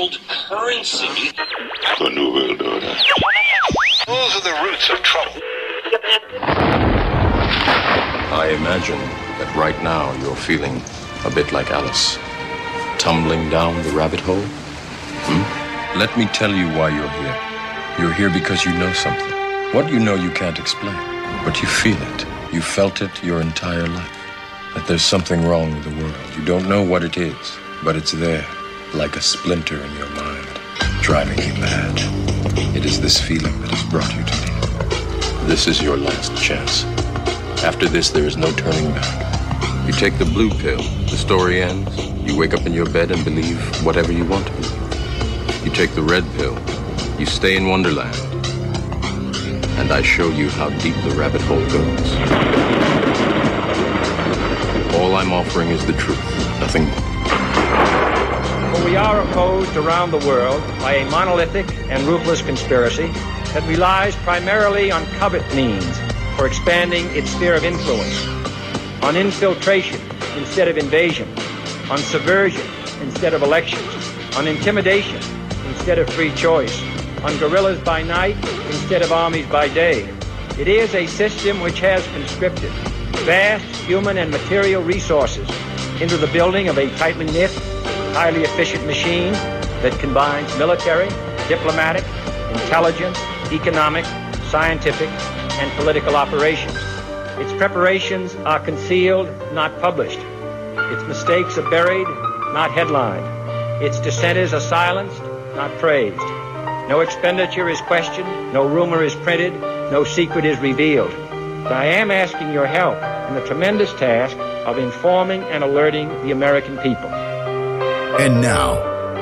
gold currency. The New World Order. Those are the roots of trouble. I imagine that right now you're feeling a bit like Alice, tumbling down the rabbit hole. Let me tell you why you're here. You're here because you know something. What you know you can't explain, but you feel it. You felt it your entire life. That there's something wrong with the world. You don't know what it is, but it's there, like a splinter in your mind, driving you mad. It is this feeling that has brought you to me. This is your last chance. After this, there is no turning back. You take the blue pill, the story ends. You wake up in your bed and believe whatever you want to believe. You take the red pill, you stay in Wonderland, and I show you how deep the rabbit hole goes. All I'm offering is the truth, nothing more. For we are opposed around the world by a monolithic and ruthless conspiracy that relies primarily on covert means for expanding its sphere of influence, on infiltration instead of invasion, on subversion instead of elections, on intimidation instead of free choice, on guerrillas by night instead of armies by day. It is a system which has conscripted vast human and material resources into the building of a tightly knit, highly efficient machine that combines military, diplomatic, intelligence, economic, scientific, and political operations. Its preparations are concealed, not published. Its mistakes are buried, not headlined. Its dissenters are silenced, not praised. No expenditure is questioned, no rumor is printed, no secret is revealed. But I am asking your help in the tremendous task of informing and alerting the American people. And now,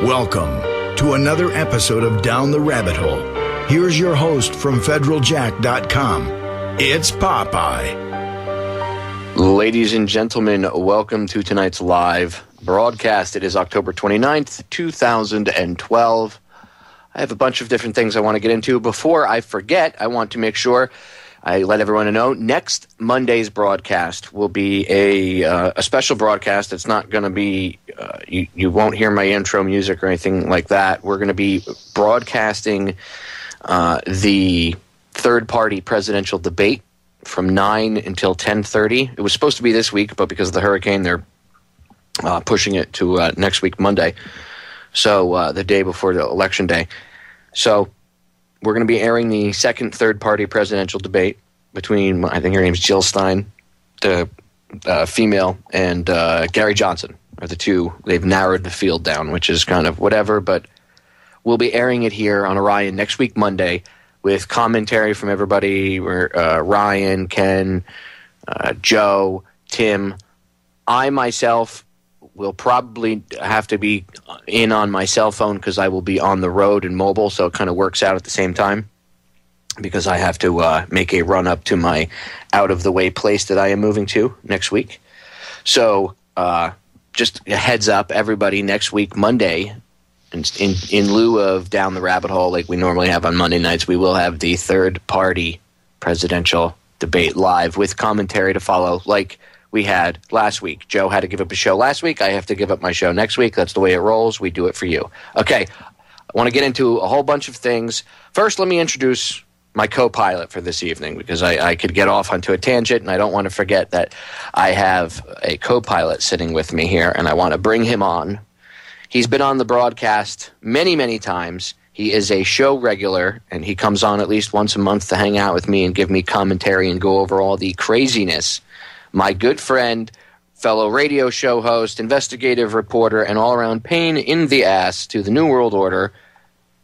welcome to another episode of Down the Rabbit Hole. Here's your host from federaljack.com. It's Popeye. Ladies and gentlemen, welcome to tonight's live broadcast. It is October 29th, 2012. I have a bunch of different things I want to get into. Before I forget, I want to make sure I let everyone know next Monday's broadcast will be a special broadcast. It's not going to be you won't hear my intro music or anything like that. We're going to be broadcasting the third-party presidential debate from 9 until 10:30. It was supposed to be this week, but because of the hurricane, they're pushing it to next week, Monday. So the day before the election day. So we're going to be airing the second third-party presidential debate between, I think her name's Jill Stein, the female, and Gary Johnson are the two. They've narrowed the field down, which is kind of whatever, but we'll be airing it here on Orion next week, Monday, with commentary from everybody, Ryan, Ken, Joe, Tim. I myself will probably have to be in on my cell phone because I will be on the road and mobile, so it kind of works out at the same time because I have to make a run up to my out-of-the-way place that I am moving to next week. So just a heads up, everybody, next week, Monday, in lieu of Down the Rabbit Hole like we normally have on Monday nights, we will have the third-party presidential debate live with commentary to follow like we had last week. Joe had to give up a show last week. I have to give up my show next week. That's the way it rolls. We do it for you. Okay, I want to get into a whole bunch of things. First, let me introduce my co-pilot for this evening because I could get off onto a tangent, and I don't want to forget that I have a co-pilot sitting with me here, and I want to bring him on. He's been on the broadcast many, many times. He is a show regular, and he comes on at least once a month to hang out with me and give me commentary and go over all the craziness. My good friend, fellow radio show host, investigative reporter, and all-around pain in the ass to the New World Order,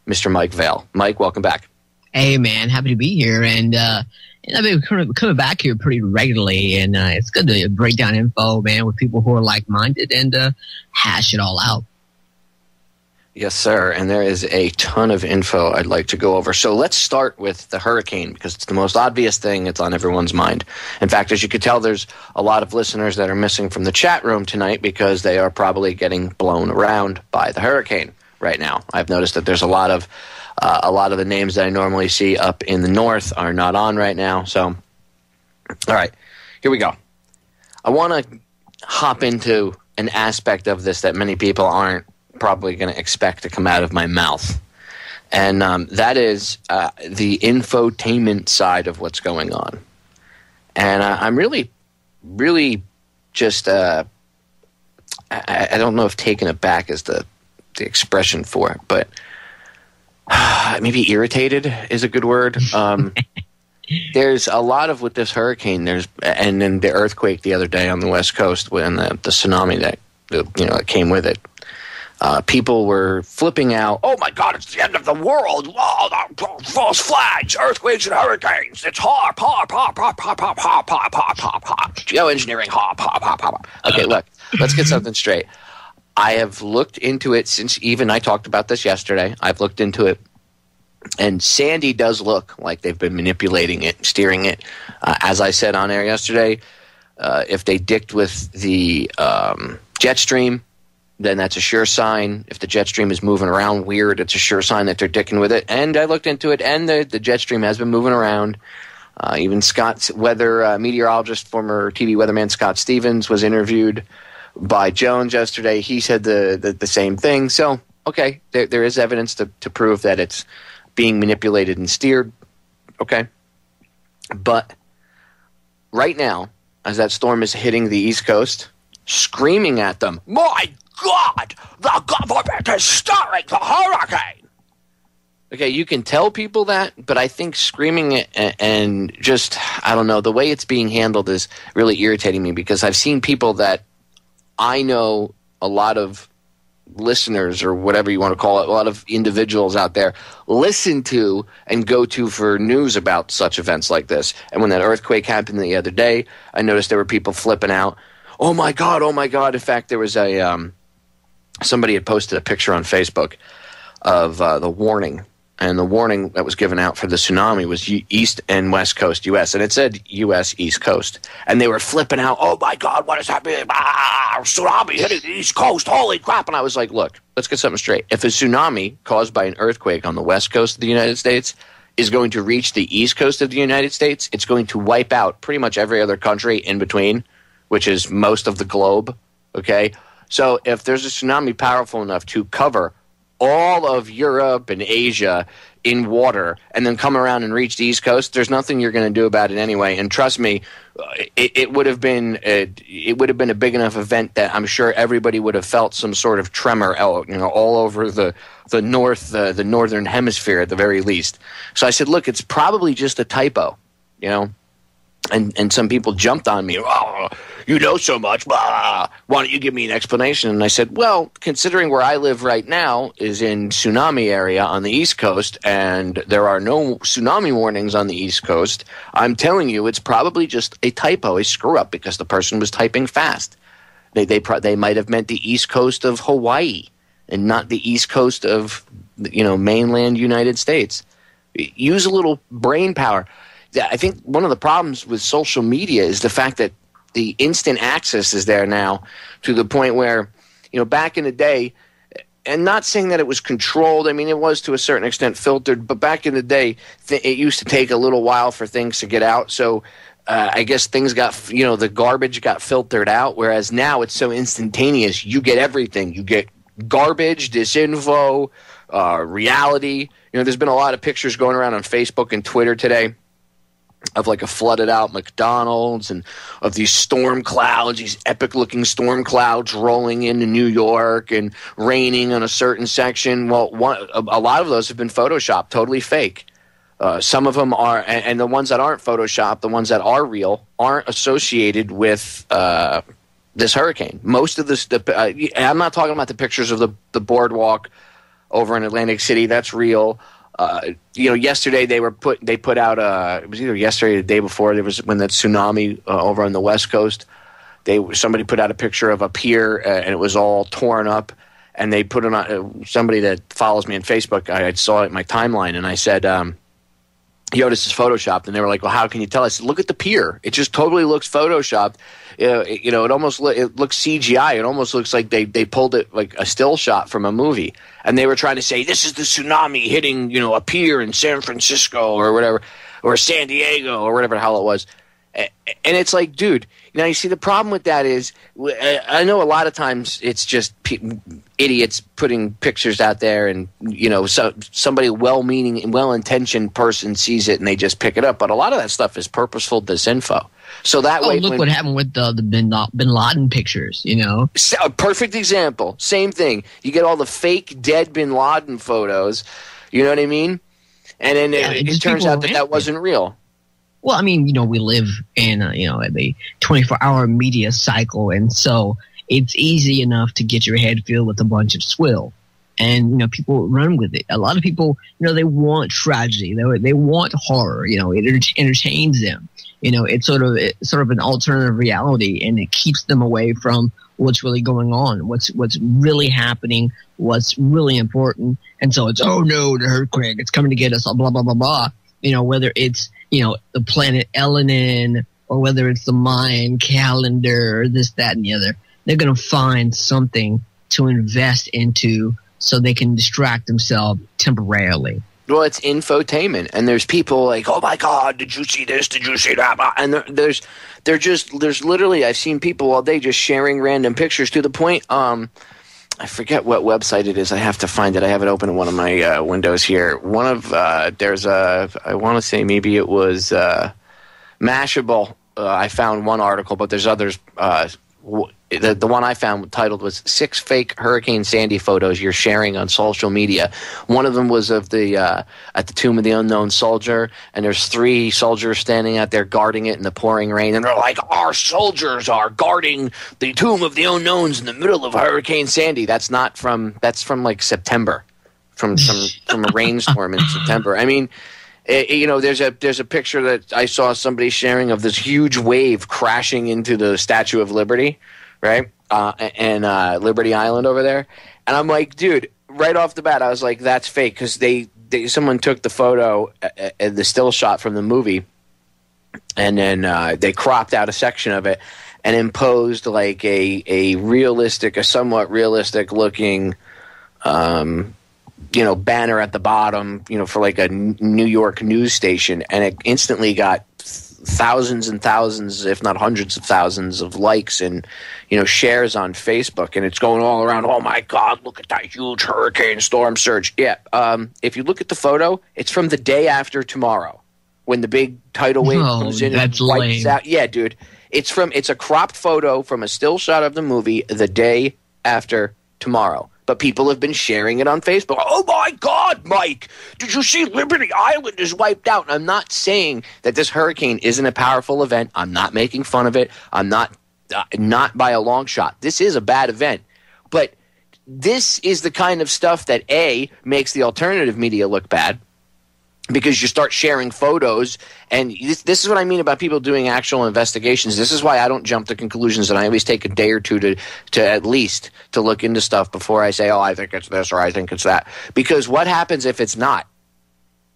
Mr. Mike Vale. Mike, welcome back. Hey, man, happy to be here. And I've been coming back here pretty regularly, and it's good to break down info, man, with people who are like-minded and hash it all out. Yes, sir, and there is a ton of info I'd like to go over. So let's start with the hurricane because it's the most obvious thing. It's on everyone's mind. In fact, as you could tell, there's a lot of listeners that are missing from the chat room tonight because they are probably getting blown around by the hurricane right now. I've noticed that there's a lot of the names that I normally see up in the north are not on right now. So, all right, here we go. I want to hop into an aspect of this that many people aren't probably going to expect to come out of my mouth. And that is the infotainment side of what's going on. And I'm really, really just, I don't know if taken aback is the expression for it, but maybe irritated is a good word. There's a lot of with this hurricane. And then the earthquake the other day on the West Coast and the tsunami that came with it. People were flipping out. Oh my God! It's the end of the world! Oh, false flags, earthquakes, and hurricanes. It's HARP. Geoengineering. HARP. Okay, look. Let's get something straight. I have looked into it since even I talked about this yesterday. I've looked into it, and Sandy does look like they've been manipulating it, steering it. As I said on air yesterday, if they dicked with the jet stream, then that's a sure sign. If the jet stream is moving around weird, it's a sure sign that they're dicking with it. And I looked into it, and the jet stream has been moving around. Even Scott's weather meteorologist, former TV weatherman Scott Stevens, was interviewed by Jones yesterday. He said the same thing. So, okay, there is evidence to prove that it's being manipulated and steered. Okay. But right now, as that storm is hitting the East Coast, screaming at them, my God, the government is steering the hurricane. Okay, you can tell people that, but I think screaming it and just, I don't know, the way it's being handled is really irritating me, because I've seen people that I know, a lot of listeners or whatever you want to call it, a lot of individuals out there listen to and go to for news about such events like this. And when that earthquake happened the other day, I noticed there were people flipping out. Oh my God, oh my God. In fact, there was somebody had posted a picture on Facebook of the warning. And the warning that was given out for the tsunami was East and West Coast U.S. And it said U.S. East Coast. And they were flipping out, oh my God, what is happening? Tsunami hitting the East Coast, holy crap. And I was like, look, let's get something straight. If a tsunami caused by an earthquake on the West Coast of the United States is going to reach the East Coast of the United States, it's going to wipe out pretty much every other country in between, which is most of the globe, okay? So if there's a tsunami powerful enough to cover all of Europe and Asia in water and then come around and reach the East Coast, there's nothing you're going to do about it anyway. And trust me, it would have been a big enough event that I'm sure everybody would have felt some sort of tremor, all over the northern hemisphere at the very least. So I said, look, it's probably just a typo, And some people jumped on me. Oh, you know so much. Blah. Why don't you give me an explanation? And I said, well, considering where I live right now is in tsunami area on the East Coast, and there are no tsunami warnings on the East Coast, I'm telling you it's probably just a typo, a screw-up, because the person was typing fast. They might have meant the East Coast of Hawaii and not the East Coast of mainland United States. Use a little brain power. I think one of the problems with social media is the fact that the instant access is there now, to the point where, back in the day, and not saying that it was controlled, I mean, it was to a certain extent filtered, but back in the day, it used to take a little while for things to get out. So I guess things got, the garbage got filtered out, whereas now it's so instantaneous. You get everything. You get garbage, disinfo, reality. There's been a lot of pictures going around on Facebook and Twitter today of like a flooded out McDonald's and of these storm clouds, these epic looking storm clouds rolling into New York and raining on a certain section. Well, a lot of those have been photoshopped, totally fake. Some of them are, and the ones that aren't photoshopped, the ones that are real, aren't associated with this hurricane. Most of this, I'm not talking about the pictures of the boardwalk over in Atlantic City. That's real. Yesterday they put out it was either yesterday or the day before, there was when that tsunami over on the West Coast, somebody put out a picture of a pier and it was all torn up, and they put it on, somebody that follows me on Facebook, I saw it in my timeline, and I said, this is photoshopped, and they were like, well, how can you tell? I said, look at the pier. It just totally looks photoshopped. It looks CGI. It almost looks like they pulled it like a still shot from a movie. And they were trying to say, this is the tsunami hitting, a pier in San Francisco or whatever, or San Diego or whatever the hell it was. And it's like, dude, now you see the problem with that is, I know a lot of times it's just idiots putting pictures out there, and so somebody well-meaning, well-intentioned person sees it and they just pick it up. But a lot of that stuff is purposeful disinfo. So that way, look what happened with the Bin Laden pictures. A perfect example. Same thing. You get all the fake dead Bin Laden photos. You know what I mean? And then it turns out that wasn't real. Well, I mean, we live in a 24-hour media cycle, and so it's easy enough to get your head filled with a bunch of swill, and people run with it. A lot of people, they want tragedy, they want horror. It entertains them. It's sort of an alternative reality, and it keeps them away from what's really going on, what's really happening, what's really important. And so it's, oh no, the earthquake, it's coming to get us, blah blah blah blah. Whether it's the planet Elenin, or whether it's the Mayan calendar, or this, that, and the other, they're going to find something to invest into so they can distract themselves temporarily. Well, it's infotainment, and there's people like, oh my God, did you see this? Did you see that? And there's literally, I've seen people all day just sharing random pictures to the point, I forget what website it is. I have to find it. I have it open in one of my windows here. I want to say maybe it was Mashable. I found one article, but there's others. The one I found titled was 6 Fake Hurricane Sandy Photos You're Sharing on Social Media. One of them was of the at the Tomb of the Unknown Soldier, and there's 3 soldiers standing out there guarding it in the pouring rain, and they're like, our soldiers are guarding the Tomb of the Unknowns in the middle of Hurricane Sandy. That's from like September, from a rainstorm in September. I mean, there's a picture that I saw somebody sharing of this huge wave crashing into the Statue of Liberty, right? And Liberty Island over there. And I'm like, dude, right off the bat, I was like, that's fake, because someone took the photo, the still shot from the movie, and then they cropped out a section of it and imposed like a somewhat realistic looking banner at the bottom, for like a New York news station, and it instantly got thousands and thousands, if not hundreds of thousands of likes and, shares on Facebook, and it's going all around. Oh my God, look at that huge hurricane storm surge. Yeah. If you look at the photo, it's from the day after tomorrow, when the big tidal wave comes in and wipes out. Yeah, dude. It's a cropped photo from a still shot of the movie the day after tomorrow. But people have been sharing it on Facebook. Oh, my God, Mike, did you see Liberty Island is wiped out? And I'm not saying that this hurricane isn't a powerful event. I'm not making fun of it. I'm not by a long shot. This is a bad event. But this is the kind of stuff that, A, makes the alternative media look bad, because you start sharing photos, and this is what I mean about people doing actual investigations. This is why I don't jump to conclusions, and I always take a day or two to at least to look into stuff before I say, oh, I think it's this or I think it's that. Because what happens if it's not?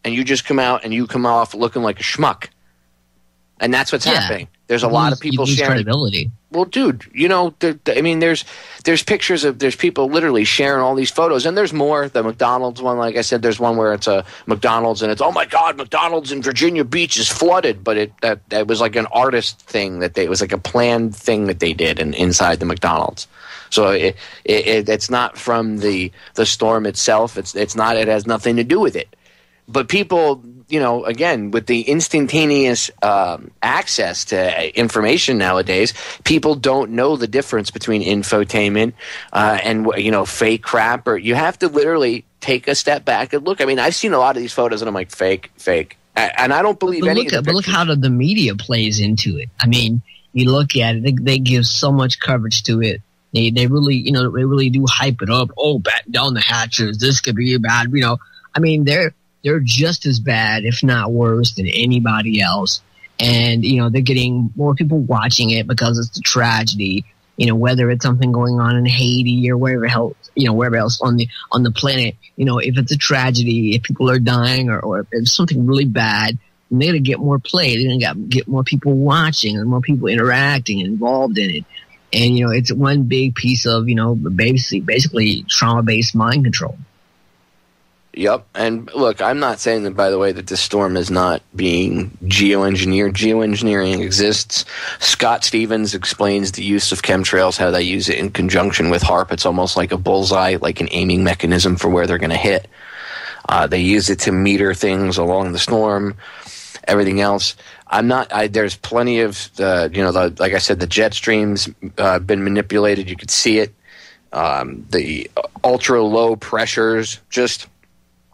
And you just come out and you come off looking like a schmuck. And that's what's happening. There's a lot of people sharing credibility. Well, dude, there's pictures of, there's people literally sharing all these photos, and there's more. The McDonald's one, like I said, there's one where it's a McDonald's, and it's, oh my God, McDonald's in Virginia Beach is flooded, but that was like an artist thing it was like a planned thing that they did inside the McDonald's. So it's not from the storm itself. It has nothing to do with it. But people, again, with the instantaneous access to information nowadays, people don't know the difference between infotainment and, fake crap. Or you have to literally take a step back and look. I mean, I've seen a lot of these photos, and I'm like, fake. And I don't believe any of the pictures. But look how the media plays into it. I mean, you look at it, they give so much coverage to it. They really, they really do hype it up. Oh, batten down the hatches. This could be bad. I mean, they're just as bad, if not worse, than anybody else. And, they're getting more people watching it because it's a tragedy, whether it's something going on in Haiti or wherever else on the planet. If it's a tragedy, if people are dying or if it's something really bad, they're going to get more play. They're going to get more people watching and more people interacting and involved in it. And, it's one big piece of, basically trauma-based mind control. Yep. And look, I'm not saying that, by the way, that this storm is not being geoengineered. Geoengineering exists. Scott Stevens explains the use of chemtrails, how they use it in conjunction with HAARP. It's almost like a bullseye, like an aiming mechanism for where they're going to hit. They use it to meter things along the storm, everything else. There's plenty of, like I said, the jet streams been manipulated. You could see it. The ultra low pressures, just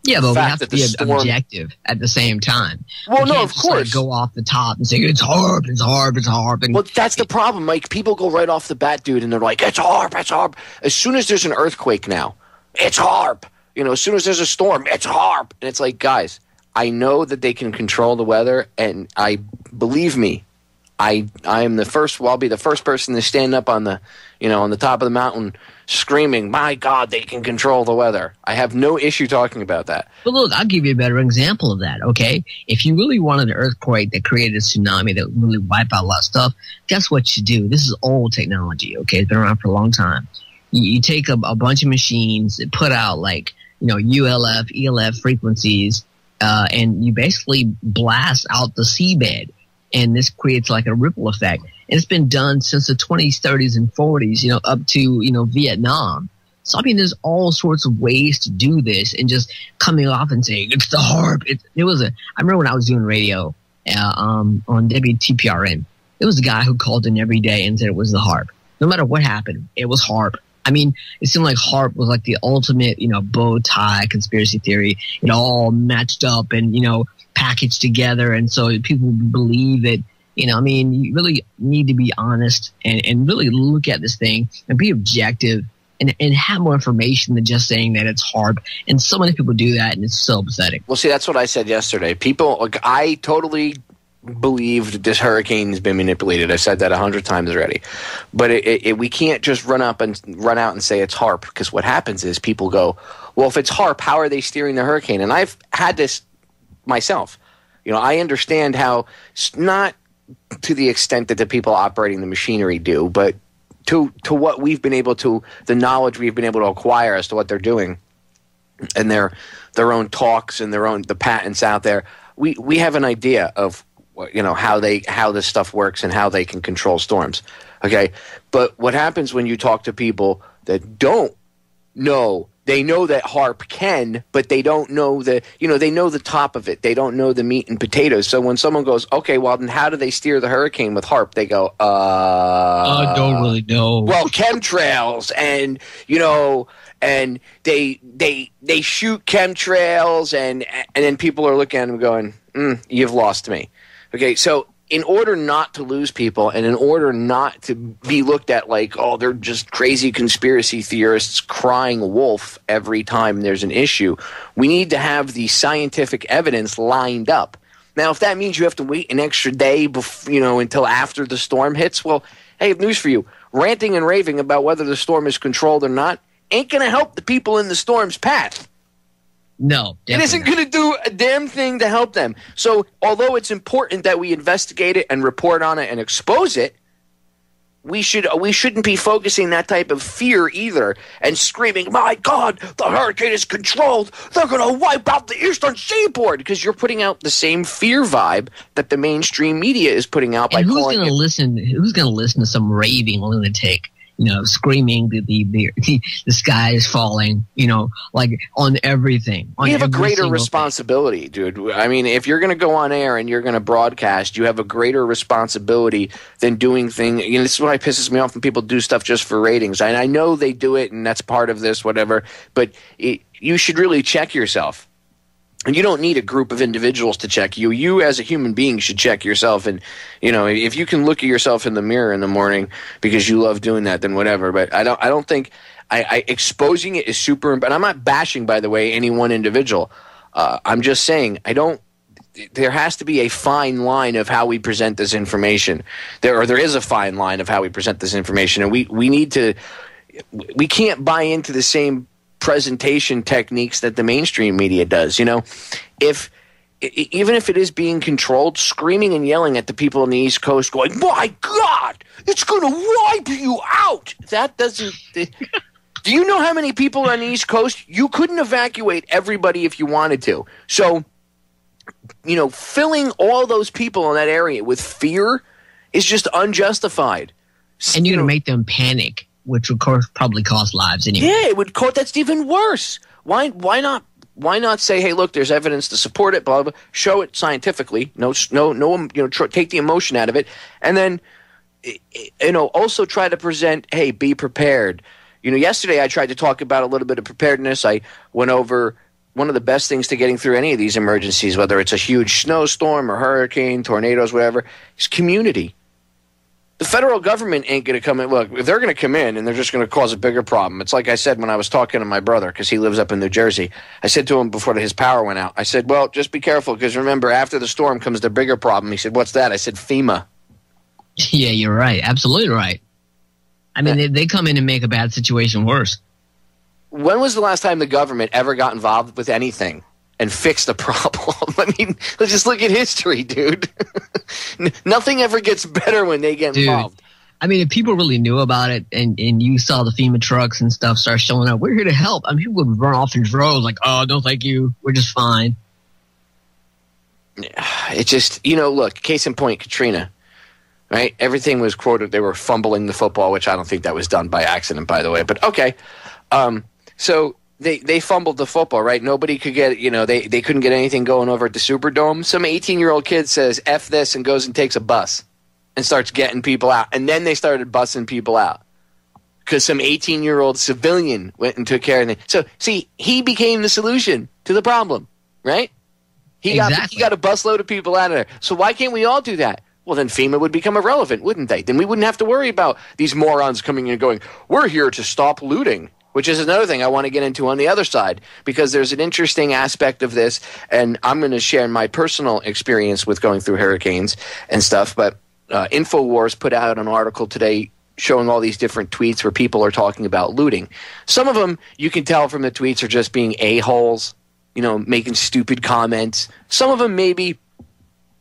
yeah, but we have to be storm, objective at the same time. Well, no, of course, go off the top and say it's HAARP, it's HAARP, it's HAARP. And well, that's the problem. Like people go right off the bat, dude, and they're like, it's HAARP, it's HAARP. As soon as there's an earthquake now, it's HAARP. As soon as there's a storm, it's HAARP. And it's like, guys, I know that they can control the weather, and believe me, I'm the first. Well, I'll be the first person to stand up on the top of the mountain, screaming, "My God, they can control the weather." I have no issue talking about that. But look, I'll give you a better example of that. Okay, if you really wanted an earthquake that created a tsunami that would really wipe out a lot of stuff, guess what you do? This is old technology. Okay, it's been around for a long time. You take a bunch of machines that put out ULF, ELF frequencies, and you basically blast out the seabed. And this creates like a ripple effect. And it's been done since the 20s, 30s, and 40s, up to, Vietnam. So, I mean, there's all sorts of ways to do this, and just coming off and saying, it's the HAARP. I remember when I was doing radio on WTPRN, there was a guy who called in every day and said it was the HAARP. No matter what happened, it was HAARP. I mean, it seemed like HAARP was like the ultimate, bow tie conspiracy theory. It all matched up and, packaged together, and so people believe it. You really need to be honest and really look at this thing and be objective and have more information than just saying that it's HAARP. And so many people do that, and it's so pathetic. Well, see, that's what I said yesterday. I totally believe that this hurricane has been manipulated. I've said that 100 times already. But we can't just run out and say it's HAARP, because what happens is people go, well, if it's HAARP, how are they steering the hurricane? And I've had this myself. I understand how, not to the extent that the people operating the machinery do, but to what we've been able to, the knowledge we've been able to acquire as to what they're doing, and their own talks and the patents out there. We have an idea of how this stuff works and how they can control storms. Okay, but what happens when you talk to people that don't know? They know that HAARP can, but they don't know they know the top of it. They don't know the meat and potatoes. So when someone goes, okay, well, then how do they steer the hurricane with HAARP? They go, I don't really know. Well, chemtrails and they shoot chemtrails and then people are looking at them going, you've lost me. Okay, so in order not to lose people and in order not to be looked at like, oh, they're just crazy conspiracy theorists crying wolf every time there's an issue, we need to have the scientific evidence lined up. Now, if that means you have to wait an extra day until after the storm hits, well, hey, I have news for you. Ranting and raving about whether the storm is controlled or not ain't going to help the people in the storm's path. No, it isn't going to do a damn thing to help them. So although it's important that we investigate it and report on it and expose it, we shouldn't be focusing that type of fear either and screaming, my God, the hurricane is controlled. They're going to wipe out the eastern seaboard, because you're putting out the same fear vibe that the mainstream media is putting out. And who's going to listen to some raving lunatic? Screaming the sky is falling, like on everything. We have a greater responsibility, dude. I mean, if you're going to go on air and you're going to broadcast, you have a greater responsibility than doing things. This is why it pisses me off when people do stuff just for ratings. I know they do it, and that's part of this, whatever, but you should really check yourself. And you don't need a group of individuals to check you. You as a human being should check yourself. And, if you can look at yourself in the mirror in the morning because you love doing that, then whatever. But I don't think exposing it is super. But I'm not bashing, by the way, any one individual. I'm just saying there has to be a fine line of how we present this information. There is a fine line of how we present this information. And we can't buy into the same presentation techniques that the mainstream media does. Even if it is being controlled, screaming and yelling at the people on the East Coast going, my God, it's going to wipe you out. That doesn't Do you know how many people on the East Coast? You couldn't evacuate everybody if you wanted to. So, filling all those people in that area with fear is just unjustified. And you're going to make them panic, which would probably cost lives anyway. Yeah, it would cost. That's even worse. Why not? Why not say, hey, look, there's evidence to support it, blah, blah, blah. Show it scientifically. No, take the emotion out of it. And then, also try to present, hey, be prepared. Yesterday I tried to talk about a little bit of preparedness. I went over one of the best things to getting through any of these emergencies, whether it's a huge snowstorm or hurricane, tornadoes, whatever, is community. The federal government ain't going to come in. Look, if they're going to come in and they're just going to cause a bigger problem. It's like I said when I was talking to my brother, because he lives up in New Jersey. I said to him before his power went out, I said, well, just be careful, because remember, after the storm comes the bigger problem. He said, what's that? I said, FEMA. Yeah, you're right. Absolutely right. I mean, they come in and make a bad situation worse. When was the last time the government ever got involved with anything and fixed a problem? I mean, let's just look at history, dude. Nothing ever gets better when they get involved. I mean, if people really knew about it and you saw the FEMA trucks and stuff start showing up, we're here to help. I mean, people would run off in droves like, oh, no, thank you. We're just fine. It just, look, case in point, Katrina, right? Everything was quoted. They were fumbling the football, which I don't think that was done by accident, by the way. But okay. So they fumbled the football, right? Nobody could get, they couldn't get anything going over at the Superdome. Some 18-year-old kid says, F this, and goes and takes a bus and starts getting people out. And then they started bussing people out because some 18-year-old civilian went and took care of it. So, see, he became the solution to the problem, right? He got a busload of people out of there. So why can't we all do that? Well, then FEMA would become irrelevant, wouldn't they? Then we wouldn't have to worry about these morons coming in and going, we're here to stop looting. Which is another thing I want to get into on the other side, because there's an interesting aspect of this, and I'm going to share my personal experience with going through hurricanes and stuff. But InfoWars put out an article today showing all these different tweets where people are talking about looting. Some of them, you can tell from the tweets, are just being a-holes, making stupid comments. Some of them maybe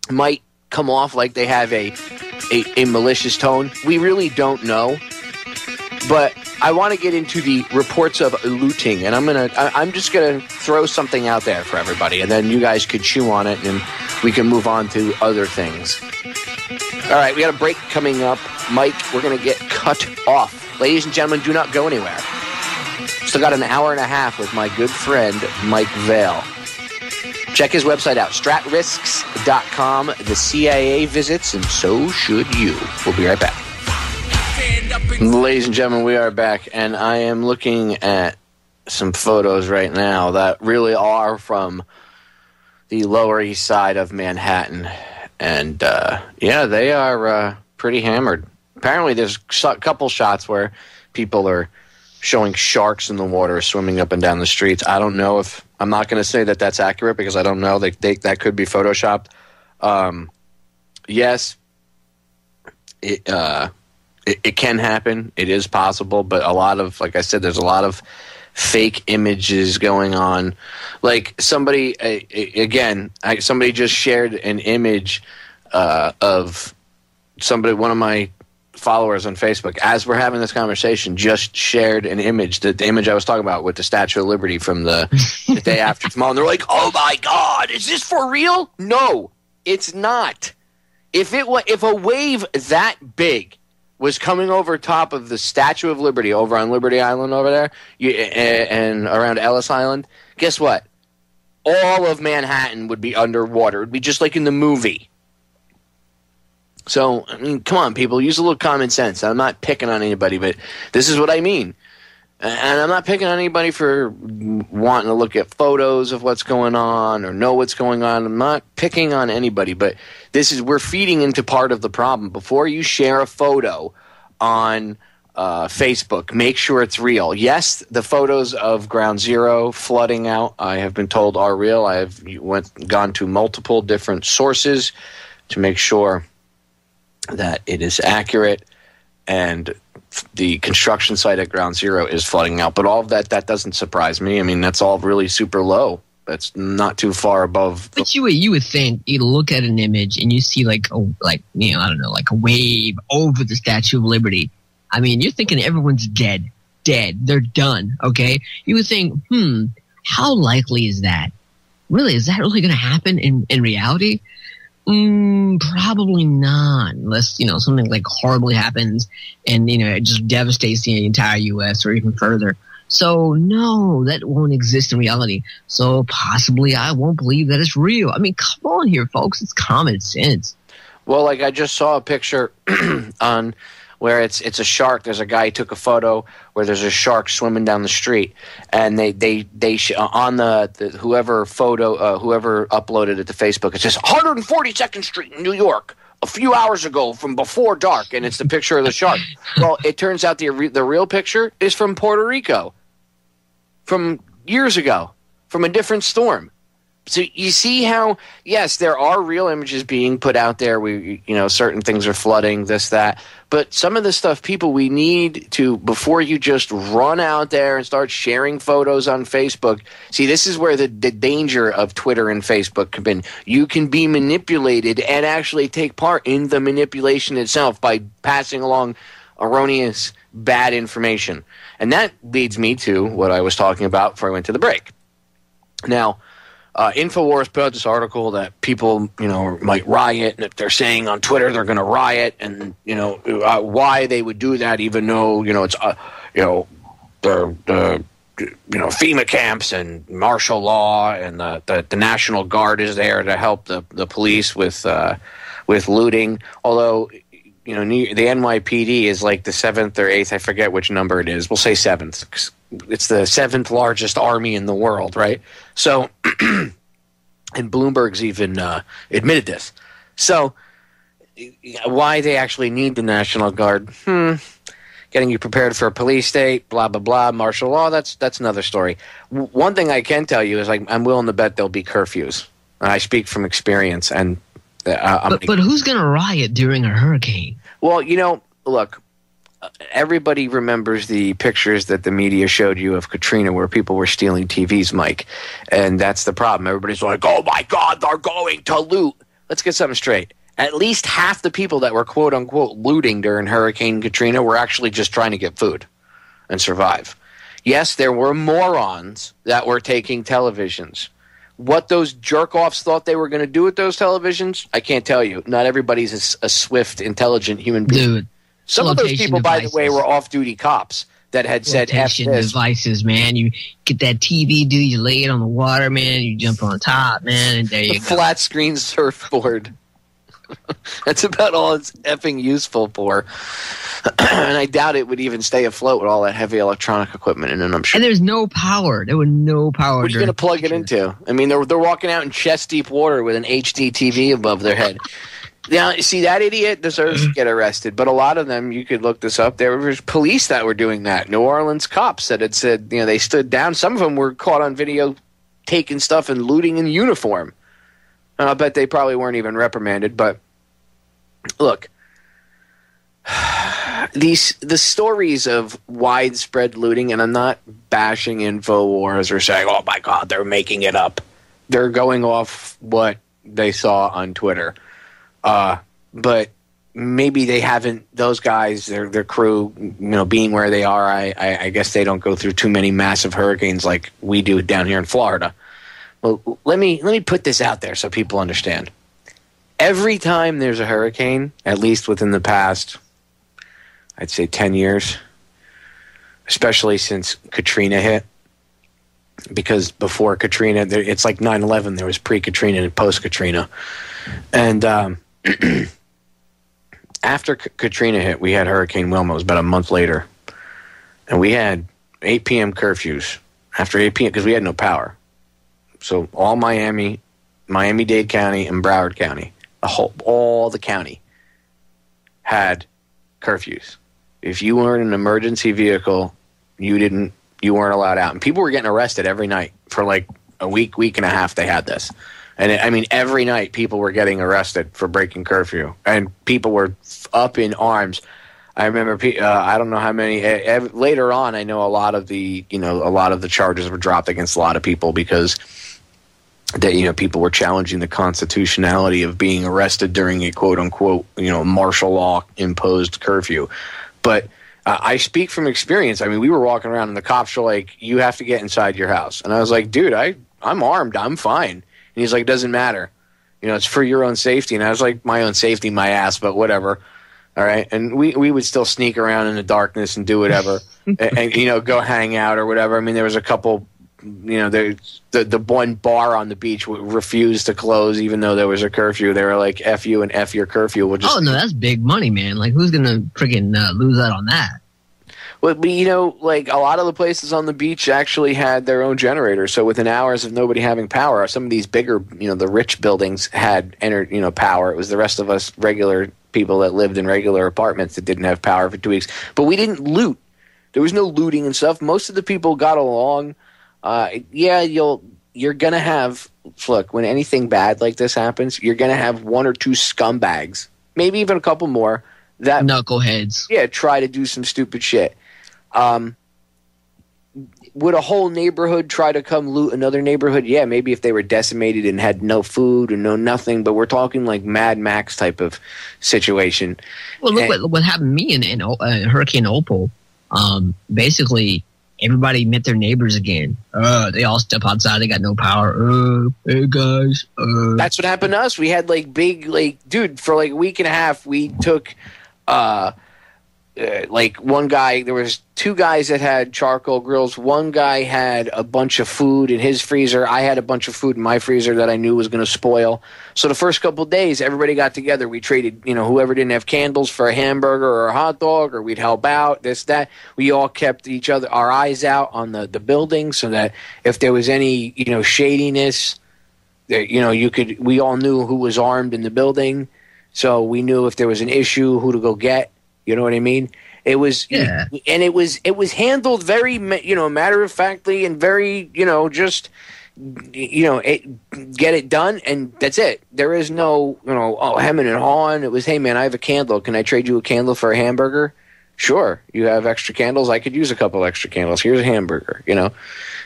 might come off like they have a malicious tone. We really don't know. But I want to get into the reports of looting, and I'm just gonna throw something out there for everybody, and then you guys could chew on it, and we can move on to other things. All right, we got a break coming up. Mike, we're gonna get cut off. Ladies and gentlemen, do not go anywhere. Still got an hour and a half with my good friend Mike Vale. Check his website out, stratrisks.com. The CIA visits, and so should you. We'll be right back. Ladies and gentlemen, we are back, and I am looking at some photos right now that really are from the Lower East Side of Manhattan. And, they are pretty hammered. Apparently, there's a couple shots where people are showing sharks in the water swimming up and down the streets. I don't know if – I'm not going to say that that's accurate because I don't know. That could be Photoshopped. Yes, it can happen. It is possible, but a lot of, like I said, there's a lot of fake images going on. Like somebody just shared an image of somebody, one of my followers on Facebook, as we're having this conversation, just shared an image, the image I was talking about with the Statue of Liberty from the day after tomorrow. And they're like, oh my God, is this for real? No, it's not. If a wave that big was coming over top of the Statue of Liberty over on Liberty Island over there and around Ellis Island, guess what? All of Manhattan would be underwater. It would be just like in the movie. So, I mean, come on, people. Use a little common sense. I'm not picking on anybody, but this is what I mean. And I'm not picking on anybody for wanting to look at photos of what's going on or know what's going on. I'm not picking on anybody, but we're feeding into part of the problem. Before you share a photo on Facebook, make sure it's real. Yes, the photos of Ground Zero flooding out, I have been told, are real. I have gone to multiple different sources to make sure that it is accurate, and the construction site at Ground Zero is flooding out. But all of that doesn't surprise me. I mean, that's all really super low. That's not too far above. But you would think, you look at an image and you see like a wave over the Statue of Liberty. I mean, you're thinking everyone's dead dead. They're done, okay? You would think, how likely is that? Really, is that really going to happen in reality? Probably not, unless, something like horribly happens and, it just devastates the entire U.S. or even further. So, no, that won't exist in reality. So, possibly I won't believe that it's real. I mean, come on here, folks. It's common sense. Well, like I just saw a picture on where it's a shark. There's a guy who took a photo where there's a shark swimming down the street, and they on the whoever uploaded it to Facebook, it says 142nd Street in New York a few hours ago from before dark, and it's the picture of the shark. Well, it turns out the real picture is from Puerto Rico, from years ago, from a different storm. So you see how, yes, there are real images being put out there. Certain things are flooding, this, that. But some of the stuff, people, we need to, before you just run out there and start sharing photos on Facebook. See, this is where the danger of Twitter and Facebook come in. You can be manipulated and actually take part in the manipulation itself by passing along erroneous, bad information. And that leads me to what I was talking about before I went to the break. Now, InfoWars put out this article that people, might riot, and if they're saying on Twitter they're going to riot, and why they would do that, even though it's the FEMA camps and martial law, and the National Guard is there to help the police with looting. Although the NYPD is like the 7th or 8th, I forget which number it is. We'll say 7th. 'Cause it's the 7th largest army in the world, right? So, and Bloomberg's even admitted this. So, why they actually need the National Guard? Getting you prepared for a police state, blah blah blah, martial law. That's another story. One thing I can tell you is, I'm willing to bet there'll be curfews. I speak from experience, and but who's going to riot during a hurricane? Well, look. Everybody remembers the pictures that the media showed you of Katrina where people were stealing TVs, Mike. And that's the problem. Everybody's like, oh, my God, they're going to loot. Let's get something straight. At least half the people that were, quote-unquote, looting during Hurricane Katrina were actually just trying to get food and survive. Yes, there were morons that were taking televisions. What those jerk-offs thought they were going to do with those televisions, I can't tell you. Not everybody's a swift, intelligent human being. Dude. Some of those people, by the way, were off-duty cops that had said F this. Devices, man. You get that TV, dude, you lay it on the water, man, you jump on top, man, and there you go. Flat screen surfboard. That's about all it's effing useful for. And I doubt it would even stay afloat with all that heavy electronic equipment in it, I'm sure. And there's no power. There was no power. What are you going to plug it into? I mean, they're walking out in chest-deep water with an HD TV above their head. Now, see, that idiot deserves to get arrested, but a lot of them, you could look this up, there was police that were doing that. New Orleans cops that had said, they stood down. Some of them were caught on video taking stuff and looting in uniform. And I'll bet they probably weren't even reprimanded, but look, the stories of widespread looting, and I'm not bashing InfoWars or saying, oh my God, they're making it up. They're going off what they saw on Twitter. But maybe they haven't, those guys, their crew, being where they are, I guess they don't go through too many massive hurricanes like we do down here in Florida. Well, let me put this out there so people understand. Every time there's a hurricane, at least within the past, I'd say 10 years, especially since Katrina hit, because before Katrina, it's like 9/11, there was pre-Katrina and post-Katrina. And after Katrina hit, we had Hurricane Wilma. It was about a month later. And we had 8 p.m. curfews after 8 p.m. because we had no power. So all Miami-Dade County, and Broward County, all the county had curfews. If you weren't in an emergency vehicle, you weren't allowed out. And people were getting arrested every night for like a week and a half. They had this. And every night people were getting arrested for breaking curfew, and people were up in arms. I remember, I don't know how many. Later on, I know a lot of the charges were dropped against a lot of people because people were challenging the constitutionality of being arrested during a quote unquote martial law imposed curfew. But I speak from experience. I mean, we were walking around and the cops were like, you have to get inside your house. And I was like, dude, I'm armed. I'm fine. And he's like, doesn't matter. You know, it's for your own safety. And I was like, my own safety, my ass, but whatever. All right. And we would still sneak around in the darkness and do whatever and, you know, go hang out or whatever. I mean, there was a couple, you know, the one bar on the beach refused to close even though there was a curfew. They were like, F you and F your curfew. We'll just, oh, no, that's big money, man. Like, who's going to friggin' lose out on that? Well, but, you know, like a lot of the places on the beach actually had their own generators. So within hours of nobody having power, some of these bigger, you know, the rich buildings had power. It was the rest of us regular people that lived in regular apartments that didn't have power for 2 weeks. But we didn't loot. There was no looting and stuff. Most of the people got along. Yeah, you're going to have, look, when anything bad like this happens, you're going to have one or two scumbags, maybe even a couple more, that knuckleheads. Yeah, try to do some stupid shit. Would a whole neighborhood try to come loot another neighborhood? Yeah, maybe if they were decimated and had no food and no nothing, but we're talking like Mad Max type of situation. Well, look what happened to me in Hurricane Opal. Basically, everybody met their neighbors again. They all step outside. They got no power. Hey, guys. That's what happened to us. We had like big, like, dude, for like a week and a half, we took like one guy, there was two guys that had charcoal grills. One guy had a bunch of food in his freezer. I had a bunch of food in my freezer that I knew was going to spoil. So the first couple of days, everybody got together. We traded, you know, whoever didn't have candles for a hamburger or a hot dog, or we'd help out, this, that. We all kept our eyes out on the building so that if there was any, you know, shadiness, you know, we all knew who was armed in the building. So we knew if there was an issue, who to go get. You know what I mean? It was, yeah. And it was handled very, you know, matter of factly and very, you know, just, you know, get it done, and that's it. There is no, you know, hemming and hawing. It was, hey man, I have a candle. Can I trade you a candle for a hamburger? Sure. You have extra candles? I could use a couple extra candles. Here's a hamburger, you know?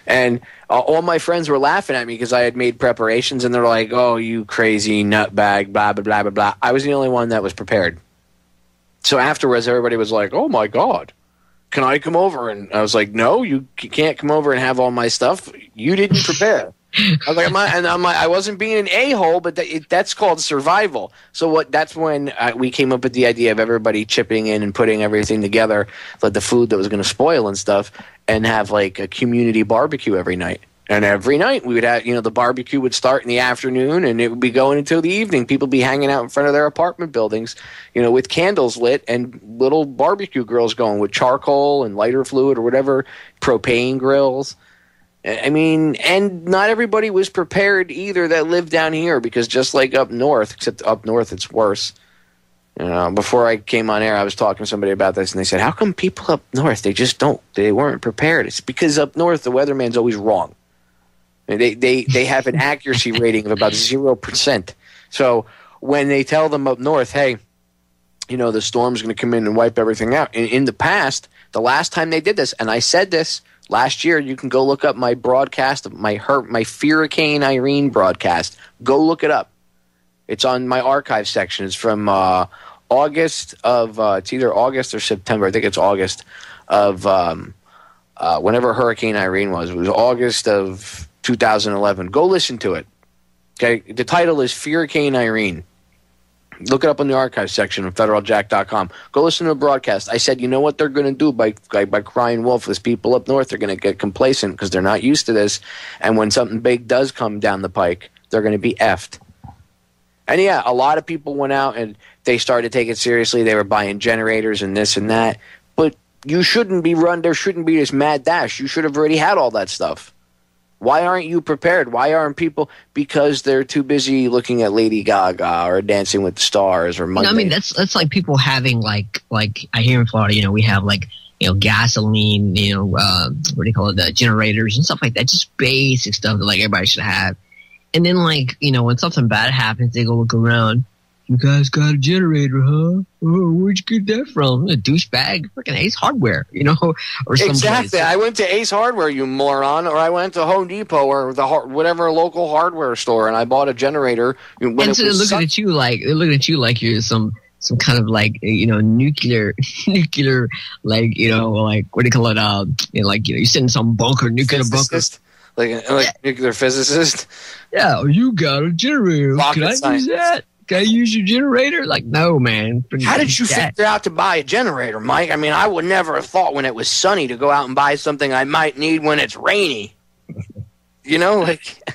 And all my friends were laughing at me because I had made preparations, and they're like, oh, you crazy nutbag, blah, blah, blah, blah, blah. I was the only one that was prepared. So afterwards, everybody was like, oh, my God, can I come over? And I was like, no, you can't come over and have all my stuff. You didn't prepare. I was like, I wasn't being an a-hole, but that's called survival. So that's when we came up with the idea of everybody chipping in and putting everything together, like the food that was going to spoil and stuff, and have like a community barbecue every night. And every night we would have, you know, the barbecue would start in the afternoon and it would be going until the evening. People would be hanging out in front of their apartment buildings, you know, with candles lit and little barbecue grills going with charcoal and lighter fluid or whatever, propane grills. I mean, and not everybody was prepared either that lived down here, because just like up north, except up north it's worse. You know, before I came on air, I was talking to somebody about this, and they said, how come people up north, they weren't prepared? It's because up north the weatherman's always wrong. They have an accuracy rating of about 0%. So when they tell them up north, hey, you know, the storm's going to come in and wipe everything out. In the past, the last time they did this, and I said this last year, you can go look up my broadcast, my Hurricane Irene broadcast. Go look it up. It's on my archive section. It's from August of it's either August or September. I think it's August of whenever Hurricane Irene was. It was August of 2011. Go listen to it. Okay, the title is Hurricane Irene. Look it up on the archive section of federaljack.com. Go listen to the broadcast. I said, you know what they're going to do by crying wolf is people up north are going to get complacent because they're not used to this. And when something big does come down the pike, they're going to be effed. And yeah, a lot of people went out and they started to take it seriously. They were buying generators and this and that. But there shouldn't be this mad dash. You should have already had all that stuff. Why aren't you prepared? Why aren't people? Because they're too busy looking at Lady Gaga or Dancing with the Stars or Monday. I mean, that's like people having like I hear in Florida, you know, we have like, you know, gasoline, you know, what do you call it, the generators and stuff like that, just basic stuff that like everybody should have. And then like, you know, when something bad happens, they go look around. You guys got a generator, huh? Oh, where'd you get that from? A douchebag? Freaking Ace Hardware, you know? Or exactly. I went to Ace Hardware, you moron, or I went to Home Depot or whatever local hardware store, and I bought a generator. And so they're looking at you like you're some some kind of like nuclear like like what do you call it? You sit in some bunker, nuclear Physicist? bunker, like nuclear physicist. Yeah, you got a generator. Rocket Can I scientist. use that? Can I use your generator? Like, no, man. How did you That- figure out to buy a generator, Mike? I mean, I would never have thought when it was sunny to go out and buy something I might need when it's rainy. Like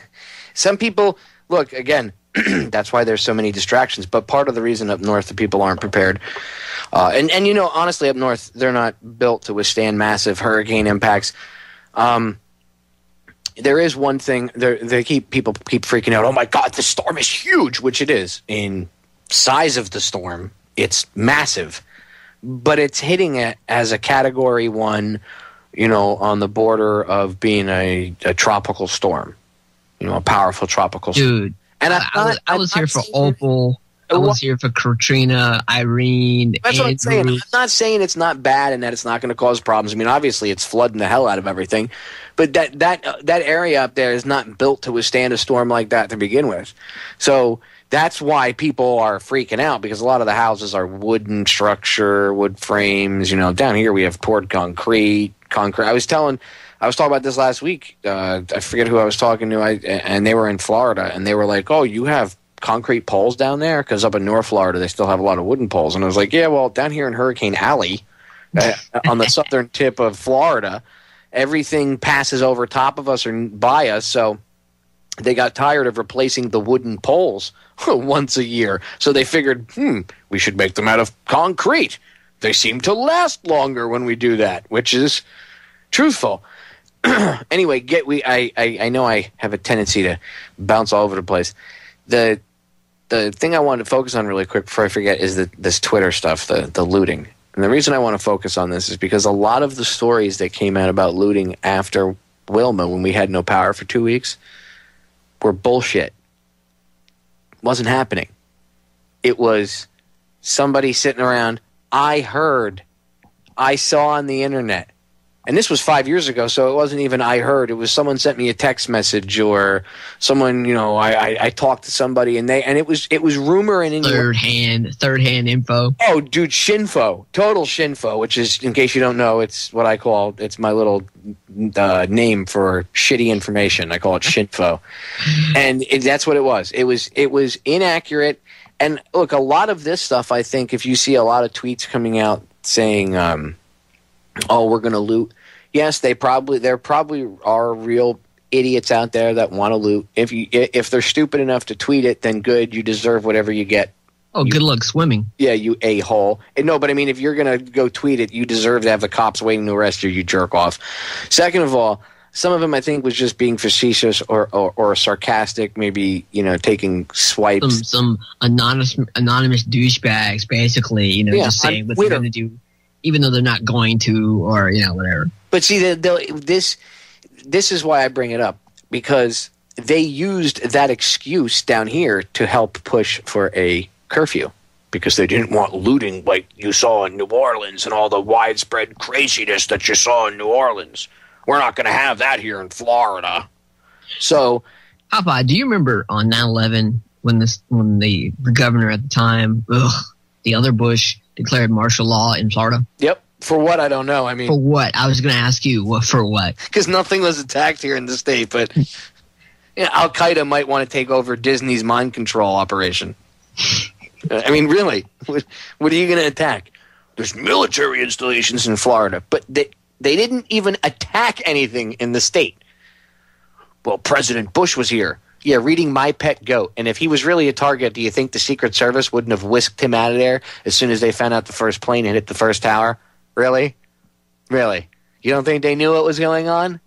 some people, look, again, that's why there's so many distractions. But part of the reason up north the people aren't prepared. And honestly, up north, they're not built to withstand massive hurricane impacts. There is one thing people keep freaking out. Oh my God, the storm is huge, which it is in size of the storm. It's massive, but it's hitting it as a Category 1, on the border of being a tropical storm, a powerful tropical storm. Dude, And I was here for Opal. I was here for Katrina, Irene. That's what I'm saying. Andrew. I'm not saying it's not bad and that it's not going to cause problems. I mean, obviously, it's flooding the hell out of everything, but that area up there is not built to withstand a storm like that to begin with. So that's why people are freaking out, because a lot of the houses are wooden structure, wood frames. Down here we have poured concrete. I was talking about this last week. I forget who I was talking to, and they were in Florida, and they were like, "Oh, you have concrete poles down there?" Because up in North Florida, they still have a lot of wooden poles. And I was like, yeah, well, down here in Hurricane Alley, on the southern tip of Florida, everything passes over top of us or by us. So they got tired of replacing the wooden poles once a year. So they figured, we should make them out of concrete. They seem to last longer when we do that, which is truthful. Anyway, I know I have a tendency to bounce all over the place. The thing I wanted to focus on really quick before I forget is this Twitter stuff, the looting. And the reason I want to focus on this is because a lot of the stories that came out about looting after Wilma, when we had no power for 2 weeks, were bullshit. It wasn't happening. It was somebody sitting around, I heard, I saw on the internet. And this was 5 years ago, so it wasn't even I heard. It was someone sent me a text message, or someone, I talked to somebody, and it was rumor and third hand info. Oh, dude, shinfo, total shinfo, which is, in case you don't know, it's what I call, it's my little name for shitty information. I call it shinfo, and that's what it was. It was inaccurate. And look, a lot of this stuff, I think, if you see a lot of tweets coming out saying, "Oh, we're going to loot." Yes, there probably are real idiots out there that want to loot. If they're stupid enough to tweet it, then good. You deserve whatever you get. Oh, good luck swimming. Yeah, you a-hole. No, but I mean, if you're going to go tweet it, you deserve to have the cops waiting to arrest you, you jerk off. Second of all, some of them I think was just being facetious or sarcastic, maybe, taking swipes. Some anonymous douchebags, basically, just saying what they're going to do, even though they're not going to, or whatever. But see, this is why I bring it up, because they used that excuse down here to help push for a curfew, because they didn't want looting like you saw in New Orleans and all the widespread craziness that you saw in New Orleans. We're not going to have that here in Florida. So, Popeye, do you remember on 9/11 when the governor at the time, the other Bush, declared martial law in Florida? Yep. For what? I don't know. I mean, for what? I was going to ask you, for what? Because nothing was attacked here in the state, but Al Qaeda might want to take over Disney's mind control operation. I mean, really, what are you going to attack? There's military installations in Florida, but they didn't even attack anything in the state. Well, President Bush was here. Yeah, reading My Pet Goat. And if he was really a target, do you think the Secret Service wouldn't have whisked him out of there as soon as they found out the first plane had hit the first tower? Really? Really? You don't think they knew what was going on?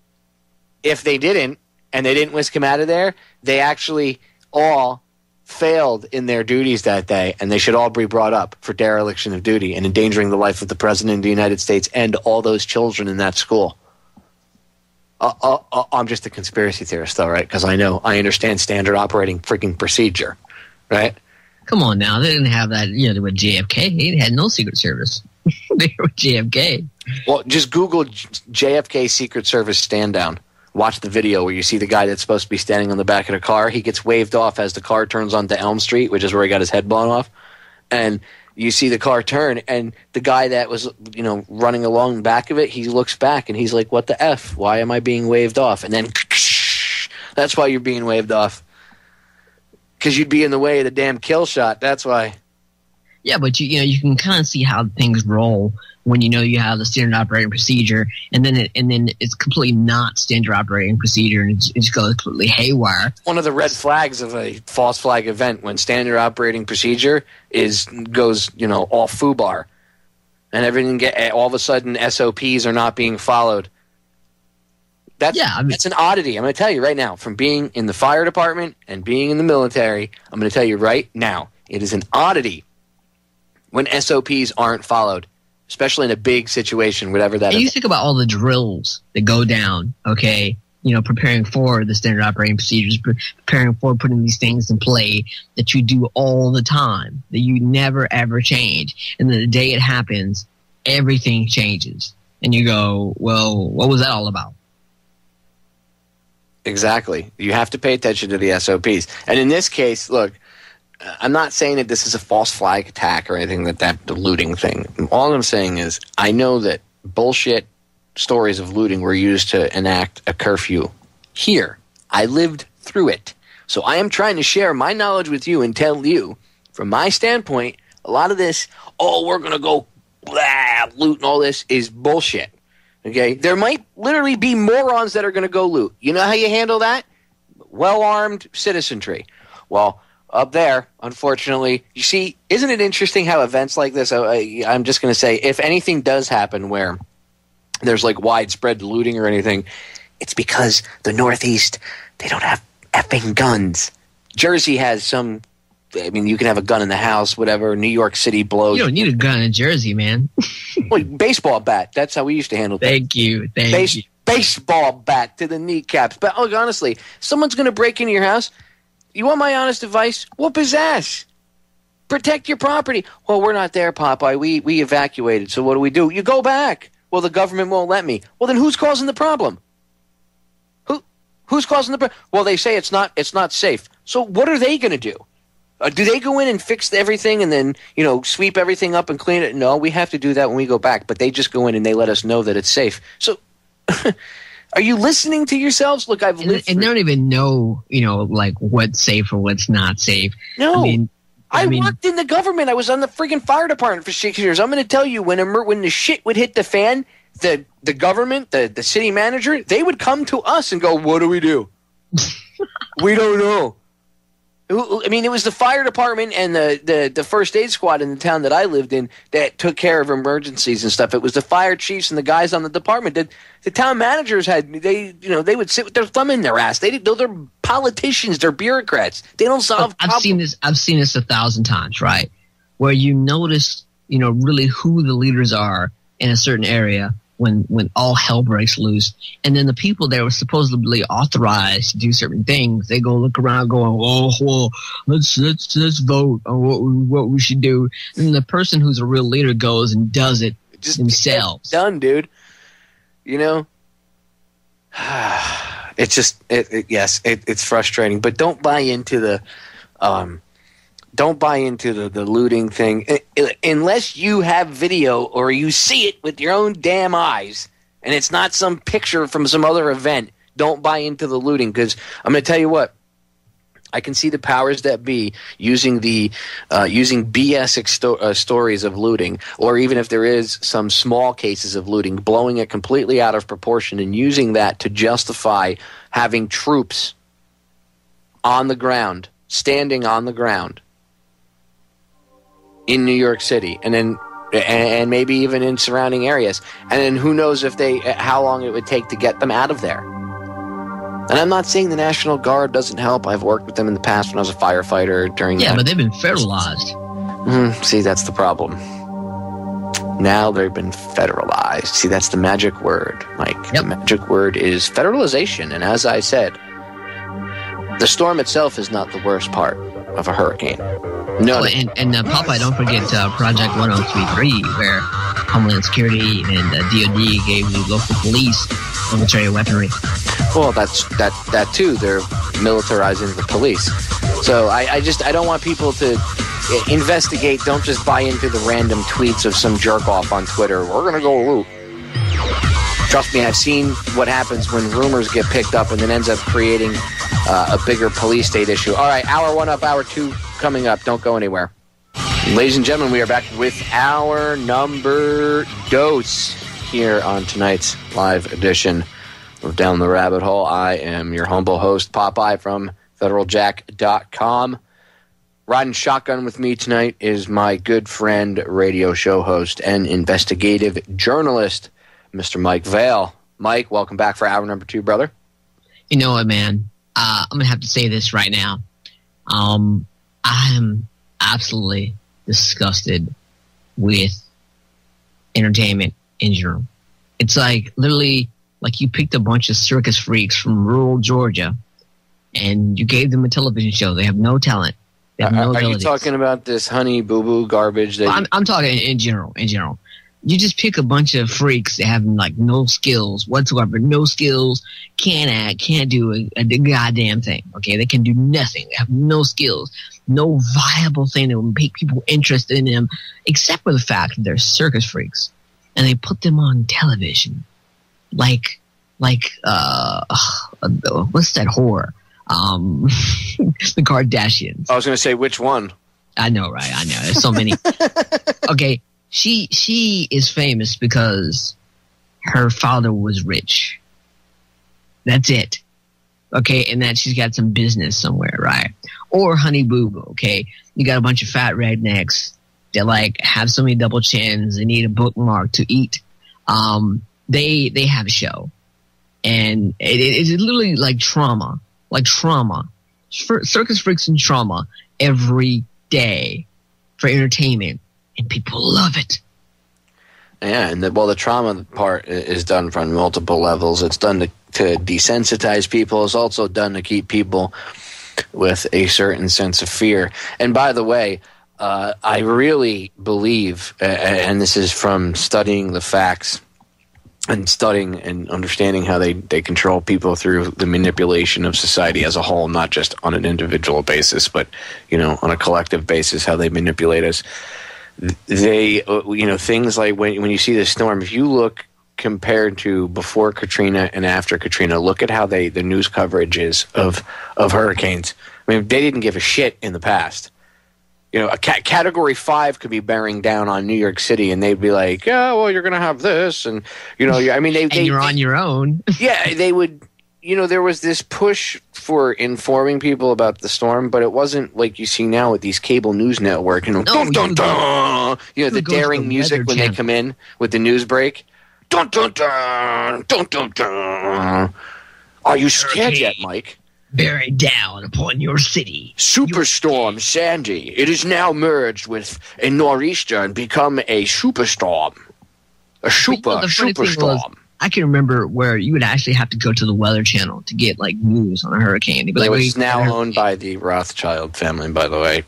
If they didn't, and they didn't whisk him out of there, they actually all failed in their duties that day, and they should all be brought up for dereliction of duty and endangering the life of the President of the United States and all those children in that school. I'm just a conspiracy theorist, though, right? Because I understand standard operating freaking procedure, right? Come on now. They didn't have that, with JFK. They had no Secret Service. They were JFK. Well, just Google JFK Secret Service stand down. Watch the video where you see the guy that's supposed to be standing on the back of the car. He gets waved off as the car turns onto Elm Street, which is where he got his head blown off. And you see the car turn, and the guy that was, running along the back of it, he looks back and he's like, what the F? Why am I being waved off? And then that's why you're being waved off. Because you'd be in the way of the damn kill shot. That's why. Yeah, but you can kind of see how things roll when you have the standard operating procedure, and then it's completely not standard operating procedure, and it just goes completely haywire. One of the red flags of a false flag event when standard operating procedure goes all FUBAR, and everything all of a sudden SOPs are not being followed. That's an oddity. I'm going to tell you right now, from being in the fire department and being in the military, I'm going to tell you right now, it is an oddity when SOPs aren't followed, especially in a big situation, whatever that is. And you think about all the drills that go down, okay, preparing for the standard operating procedures, preparing for putting these things in play that you do all the time, that you never, ever change. And then the day it happens, everything changes. And you go, well, what was that all about? Exactly. You have to pay attention to the SOPs. And in this case, look, I'm not saying that this is a false flag attack or anything the looting thing. All I'm saying is I know that bullshit stories of looting were used to enact a curfew here. I lived through it. So I am trying to share my knowledge with you and tell you, from my standpoint, a lot of this, we're going to go loot and all this is bullshit. Okay? There might literally be morons that are going to go loot. You know how you handle that? Well-armed citizenry. Well, up there, unfortunately, you see, isn't it interesting how events like this, I'm just going to say, if anything does happen where there's like widespread looting or anything, it's because the Northeast, they don't have effing guns. Jersey has some, you can have a gun in the house, whatever. New York City blows. You don't need a gun in Jersey, man. Well, baseball bat, that's how we used to handle things. Thank you. Baseball bat to the kneecaps. But look, honestly, someone's going to break into your house. You want my honest advice? Whoop his ass. Protect your property. Well, we're not there, Popeye. We evacuated. So what do? You go back. Well, the government won't let me. Well, then who's causing the problem? Who's causing the problem? Well, they say it's not safe. So what are they going to do? Do they go in and fix everything and then, sweep everything up and clean it? No, we have to do that when we go back. But they just go in and they let us know that it's safe. So are you listening to yourselves? Look, I've lived and they don't even know, like what's safe or what's not safe. No. I worked in the government. I was on the freaking fire department for 6 years. I'm going to tell you, when the shit would hit the fan, the government, the city manager, they would come to us and go, what do? We don't know. It was the fire department and the first aid squad in the town that I lived in that took care of emergencies and stuff. It was the fire chiefs and the guys on the department that the town managers they would sit with their thumb in their ass. They're politicians, they're bureaucrats. They don't solve problems. I've seen this 1,000 times, right? Where you notice, really who the leaders are in a certain area when all hell breaks loose, and then the people that were supposedly authorized to do certain things, they go look around going, well, let's vote on what we should do. And then the person who's a real leader goes and does it themselves. Done, dude. It's just it's frustrating, but don't buy into the looting thing unless you have video or you see it with your own damn eyes and it's not some picture from some other event. Don't buy into the looting, because I'm going to tell you what, I can see the powers that be using using BS stories of looting, or even if there is some small cases of looting, blowing it completely out of proportion and using that to justify having troops on the ground, standing on the ground in New York City, and maybe even in surrounding areas. And then who knows how long it would take to get them out of there. And I'm not saying the National Guard doesn't help. I've worked with them in the past when I was a firefighter during that. Yeah, but they've been federalized. See, that's the problem. Now they've been federalized. See, that's the magic word, Mike. Yep. The magic word is federalization. And as I said, the storm itself is not the worst part of a hurricane. No. And Popeye, don't forget Project 1033, where Homeland Security and DOD gave the local police military weaponry. Well, that too. They're militarizing the police. So I don't want people to investigate. Don't just buy into the random tweets of some jerk off on Twitter. We're going to go loot. Trust me, I've seen what happens when rumors get picked up and then ends up creating a bigger police state issue. All right, hour one up, hour two coming up. Don't go anywhere. Ladies and gentlemen, we are back with our number dose here on tonight's live edition of Down the Rabbit Hole. I am your humble host, Popeye from FederalJack.com. Riding shotgun with me tonight is my good friend, radio show host, and investigative journalist, Mr. Mike Vale. Mike, welcome back for hour number two, brother. You know what, man? I'm going to have to say this right now. I am absolutely disgusted with entertainment in general. It's like literally like you picked a bunch of circus freaks from rural Georgia and you gave them a television show. They have no talent. They have no abilities. Are you talking about this honey boo boo garbage? That I'm talking in general. In general, you just pick a bunch of freaks that have like no skills whatsoever. No skills, can't act, can't do a goddamn thing. Okay, they can do nothing. They have no skills, no viable thing that would make people interested in them, except for the fact that they're circus freaks, and they put them on television, like what's that whore? The Kardashians. I was going to say, which one? I know, right? I know. There's so many. Okay, she is famous because her father was rich. That's it. Okay, and that she's got some business somewhere, right? Or Honey Boo Boo, okay? You got a bunch of fat rednecks that like have so many double chins, they need a bookmark to eat. They have a show. And it's literally like trauma. Like trauma. Circus freaks and trauma every day for entertainment. And people love it. Yeah, and the trauma part is done from multiple levels. It's done to desensitize people. It's also done to keep people with a certain sense of fear. And by the way, I really believe, and this is from studying the facts and studying and understanding how they control people through the manipulation of society as a whole, not just on an individual basis, but, on a collective basis, how they manipulate us. They, things like when you see the storm, if you look compared to before Katrina and after Katrina, look at how the news coverage is of hurricanes. I mean, they didn't give a shit in the past. A Category 5 could be bearing down on New York City, and they'd be like, "Yeah, well, you're going to have this," and you're on your own. Yeah, they would. There was this push for informing people about the storm, but it wasn't like you see now with these cable news network. Dun, dun, dun, the daring music when they come in with the news break. Dun dun dun dun dun dun. Are you scared yet, Mike? Bearing down upon your city. Superstorm Sandy. It is now merged with a nor'easter and become a superstorm. A superstorm. I can remember where you would actually have to go to the Weather Channel to get like news on a hurricane. It was now owned by the Rothschild family, by the way.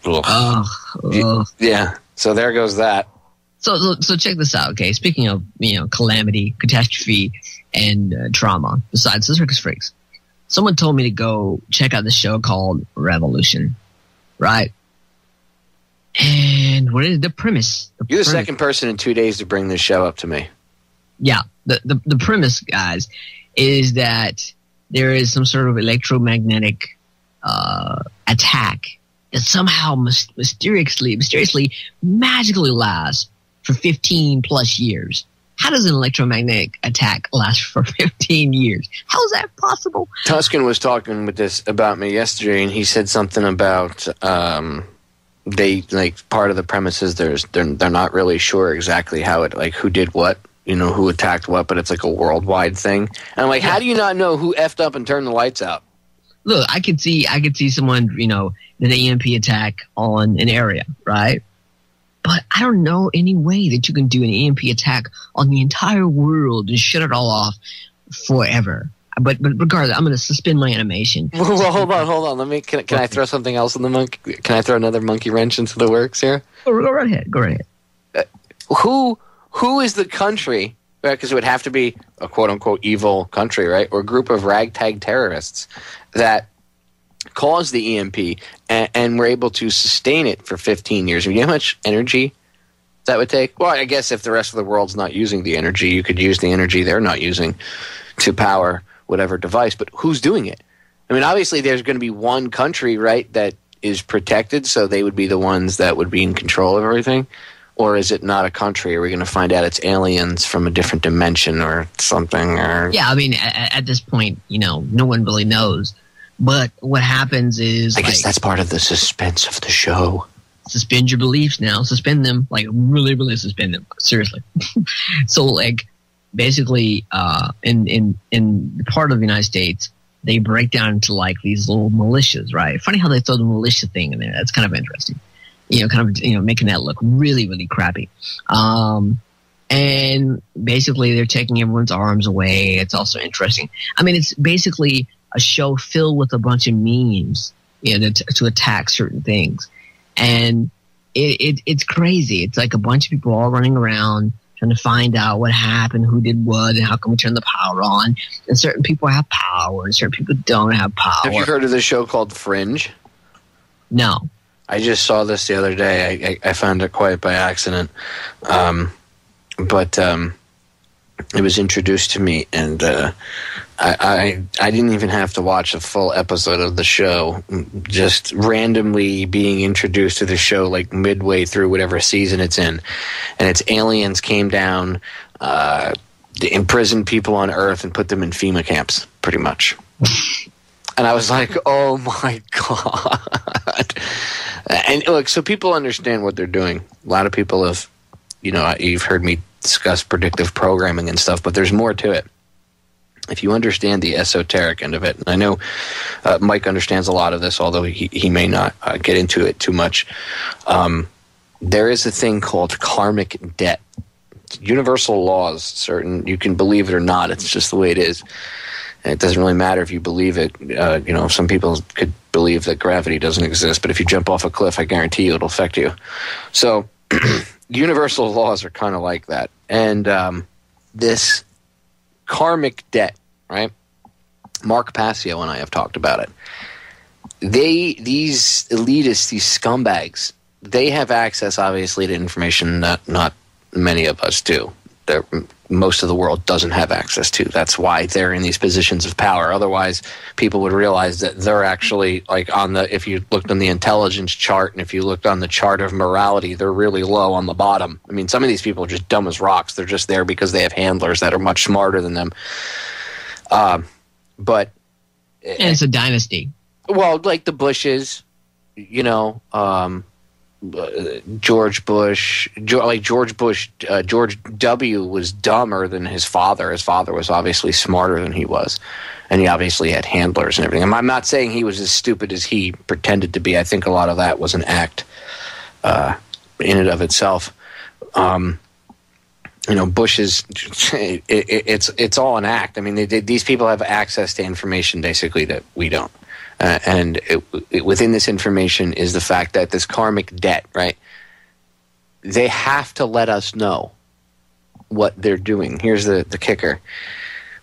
Yeah. So there goes that. So check this out, okay? Speaking of calamity, catastrophe, and trauma, besides the circus freaks. Someone told me to go check out the show called Revolution, right? And what is the premise? You're the second person in 2 days to bring this show up to me. Yeah, the premise, guys, is that there is some sort of electromagnetic attack that somehow mysteriously, magically lasts for 15 plus years. How does an electromagnetic attack last for 15 years? How is that possible? Tuscan was talking with this about me yesterday, and he said something about they like part of the premise is they're not really sure exactly how it who did what, who attacked what, but it's like a worldwide thing. And I'm like, how do you not know who effed up and turned the lights out? Look, I could see someone did an EMP attack on an area, right? But I don't know any way that you can do an EMP attack on the entire world and shut it all off forever. But regardless, I'm going to suspend my animation. Well, hold on. Can I throw something else in the monkey? Can I throw another monkey wrench into the works here? Go right ahead. Go right ahead. Who is the country? Because it would have to be a quote unquote evil country, right? Or a group of ragtag terrorists that caused the EMP, and were able to sustain it for 15 years. I mean, you know how much energy that would take? Well, I guess if the rest of the world's not using the energy, you could use the energy they're not using to power whatever device. But who's doing it? I mean, obviously there's going to be one country, right, that is protected, so they would be the ones that would be in control of everything. Or is it not a country? Are we going to find out it's aliens from a different dimension or something? Or yeah, I mean, at this point, no one really knows. But what happens is, I guess that's part of the suspense of the show. Suspend your beliefs now. Suspend them, like really, really suspend them. Seriously. So, like, basically, in part of the United States, they break down into like these little militias, right? Funny how they throw the militia thing in there. That's kind of interesting. Making that look really, really crappy. And basically they're taking everyone's arms away. It's also interesting. I mean, it's basically a show filled with a bunch of memes, to attack certain things. And it's crazy. It's like a bunch of people all running around trying to find out what happened, who did what, and how can we turn the power on. And certain people have power and certain people don't have power. Have you heard of this show called Fringe? No. I just saw this the other day. I found it quite by accident. But it was introduced to me, and I didn't even have to watch a full episode of the show. Just randomly being introduced to the show like midway through whatever season it's in. And it's aliens came down, imprisoned people on Earth and put them in FEMA camps, pretty much. And I was like, oh my God. And look, so people understand what they're doing. A lot of people have, you've heard me discuss predictive programming and stuff, but there's more to it. If you understand the esoteric end of it, and I know Mike understands a lot of this, although he may not get into it too much, there is a thing called karmic debt. Universal laws, certain, you can believe it or not, it's just the way it is. And it doesn't really matter if you believe it. Some people could believe that gravity doesn't exist, but if you jump off a cliff, I guarantee you it'll affect you. So universal laws are kind of like that. And this karmic debt, right? Mark Passio and I have talked about it. These elitists, these scumbags, they have access, obviously, to information that not many of us do. Most of the world doesn't have access to. That's why they're in these positions of power. Otherwise, people would realize that they're actually, like, if you looked on the intelligence chart and if you looked on the chart of morality, they're really low on the bottom. I mean, some of these people are just dumb as rocks. They're just there because they have handlers that are much smarter than them. And it's a dynasty. Well, like the Bushes, George Bush, George W. was dumber than his father. His father was obviously smarter than he was, and he obviously had handlers and everything. I'm not saying he was as stupid as he pretended to be. I think a lot of that was an act in and of itself. Bush is it's all an act. I mean, these people have access to information basically that we don't. And within this information is the fact that this karmic debt, right? They have to let us know what they're doing. Here's the kicker.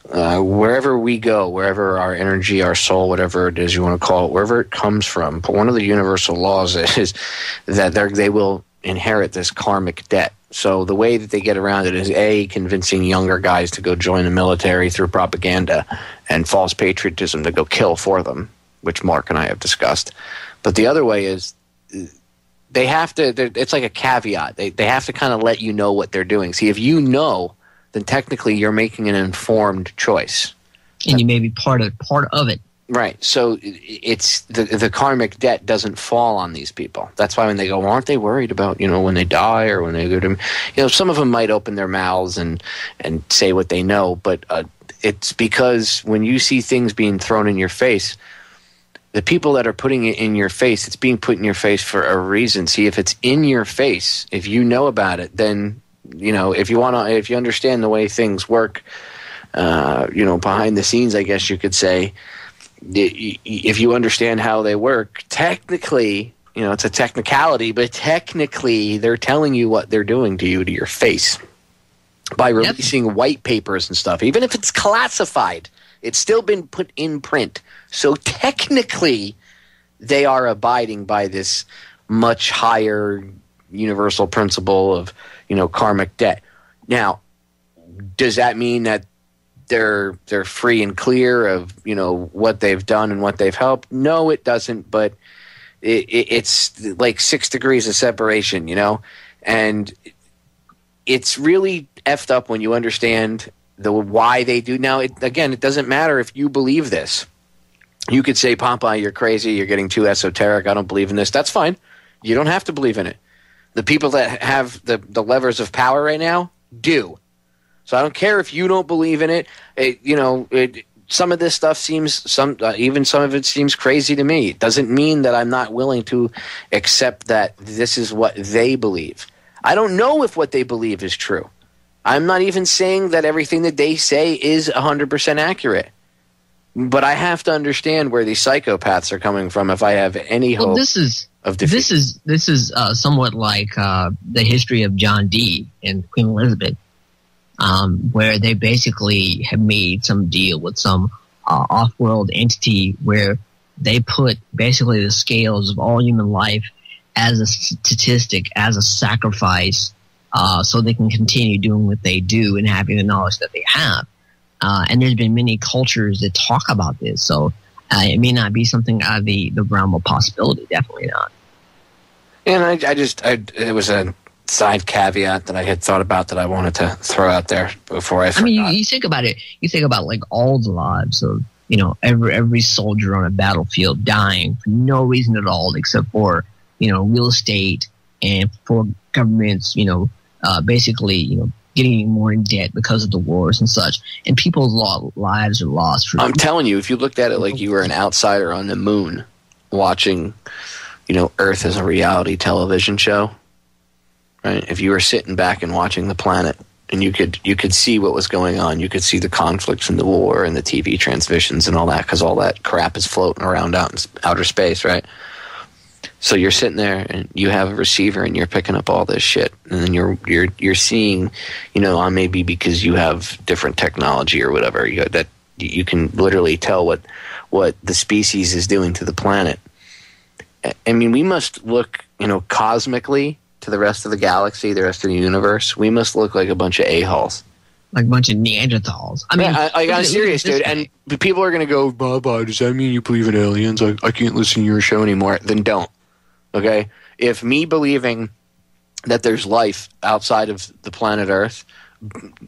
Wherever we go, wherever our energy, our soul, whatever it is you want to call it, wherever it comes from, but one of the universal laws is that they will inherit this karmic debt. So the way that they get around it is convincing younger guys to go join the military through propaganda and false patriotism to go kill for them, which Mark and I have discussed. But the other way is they have to, it's like a caveat. They have to kind of let you know what they're doing. See, if you know, then technically you're making an informed choice. And you may be part of it. Right. So it's the karmic debt doesn't fall on these people. That's why when they go, well, aren't they worried about, when they die or when they go to, some of them might open their mouths and say what they know, but it's because when you see things being thrown in your face, the people that are putting it in your face, it's being put in your face for a reason. See, if it's in your face, if you know about it, then, if you understand the way things work, behind the scenes, I guess you could say, if you understand how they work, technically, it's a technicality, but technically they're telling you what they're doing to you, to your face, by releasing white papers and stuff. Even if it's classified, it's still been put in print. So technically, they are abiding by this much higher universal principle of, karmic debt. Now, does that mean that they're free and clear of, what they've done and what they've helped? No, it doesn't, but it's like 6 degrees of separation, and it's really effed up when you understand why they do. Now, it doesn't matter if you believe this. You could say, Popeye, you're crazy, you're getting too esoteric, I don't believe in this. That's fine. You don't have to believe in it. The people that have the levers of power right now do. So I don't care if you don't believe in it. Some of this stuff even some of it seems crazy to me. It doesn't mean that I'm not willing to accept that this is what they believe. I don't know if what they believe is true. I'm not even saying that everything that they say is 100% accurate. But I have to understand where these psychopaths are coming from if I have any hope of defeat. This is somewhat like the history of John Dee and Queen Elizabeth, where they basically have made some deal with some off-world entity where they put basically the scales of all human life as a statistic, as a sacrifice, so they can continue doing what they do and having the knowledge that they have. And there's been many cultures that talk about this, so it may not be something out of the realm of possibility. Definitely not. And it was a side caveat that I had thought about that I wanted to throw out there before I forgot. I mean, you think about it. You think about like all the lives of every soldier on a battlefield dying for no reason at all except for real estate and for governments. Basically getting more in debt because of the wars and such, and people's lives are lost. I'm telling you, if you looked at it like you were an outsider on the moon watching, Earth as a reality television show, right? If you were sitting back and watching the planet, and you could see what was going on, you could see the conflicts and the war and the TV transmissions and all that, because all that crap is floating around out in outer space, right? So you're sitting there and you have a receiver and you're picking up all this shit, and then you're seeing, maybe because you have different technology or whatever, that you can literally tell what the species is doing to the planet. I mean, we must look, cosmically to the rest of the galaxy, the rest of the universe. We must look like a bunch of a-holes. Like a bunch of Neanderthals. I mean, I'm serious, dude. And people are going to go, Baba, does that mean you believe in aliens? I can't listen to your show anymore. Then don't. Okay? If me believing that there's life outside of the planet Earth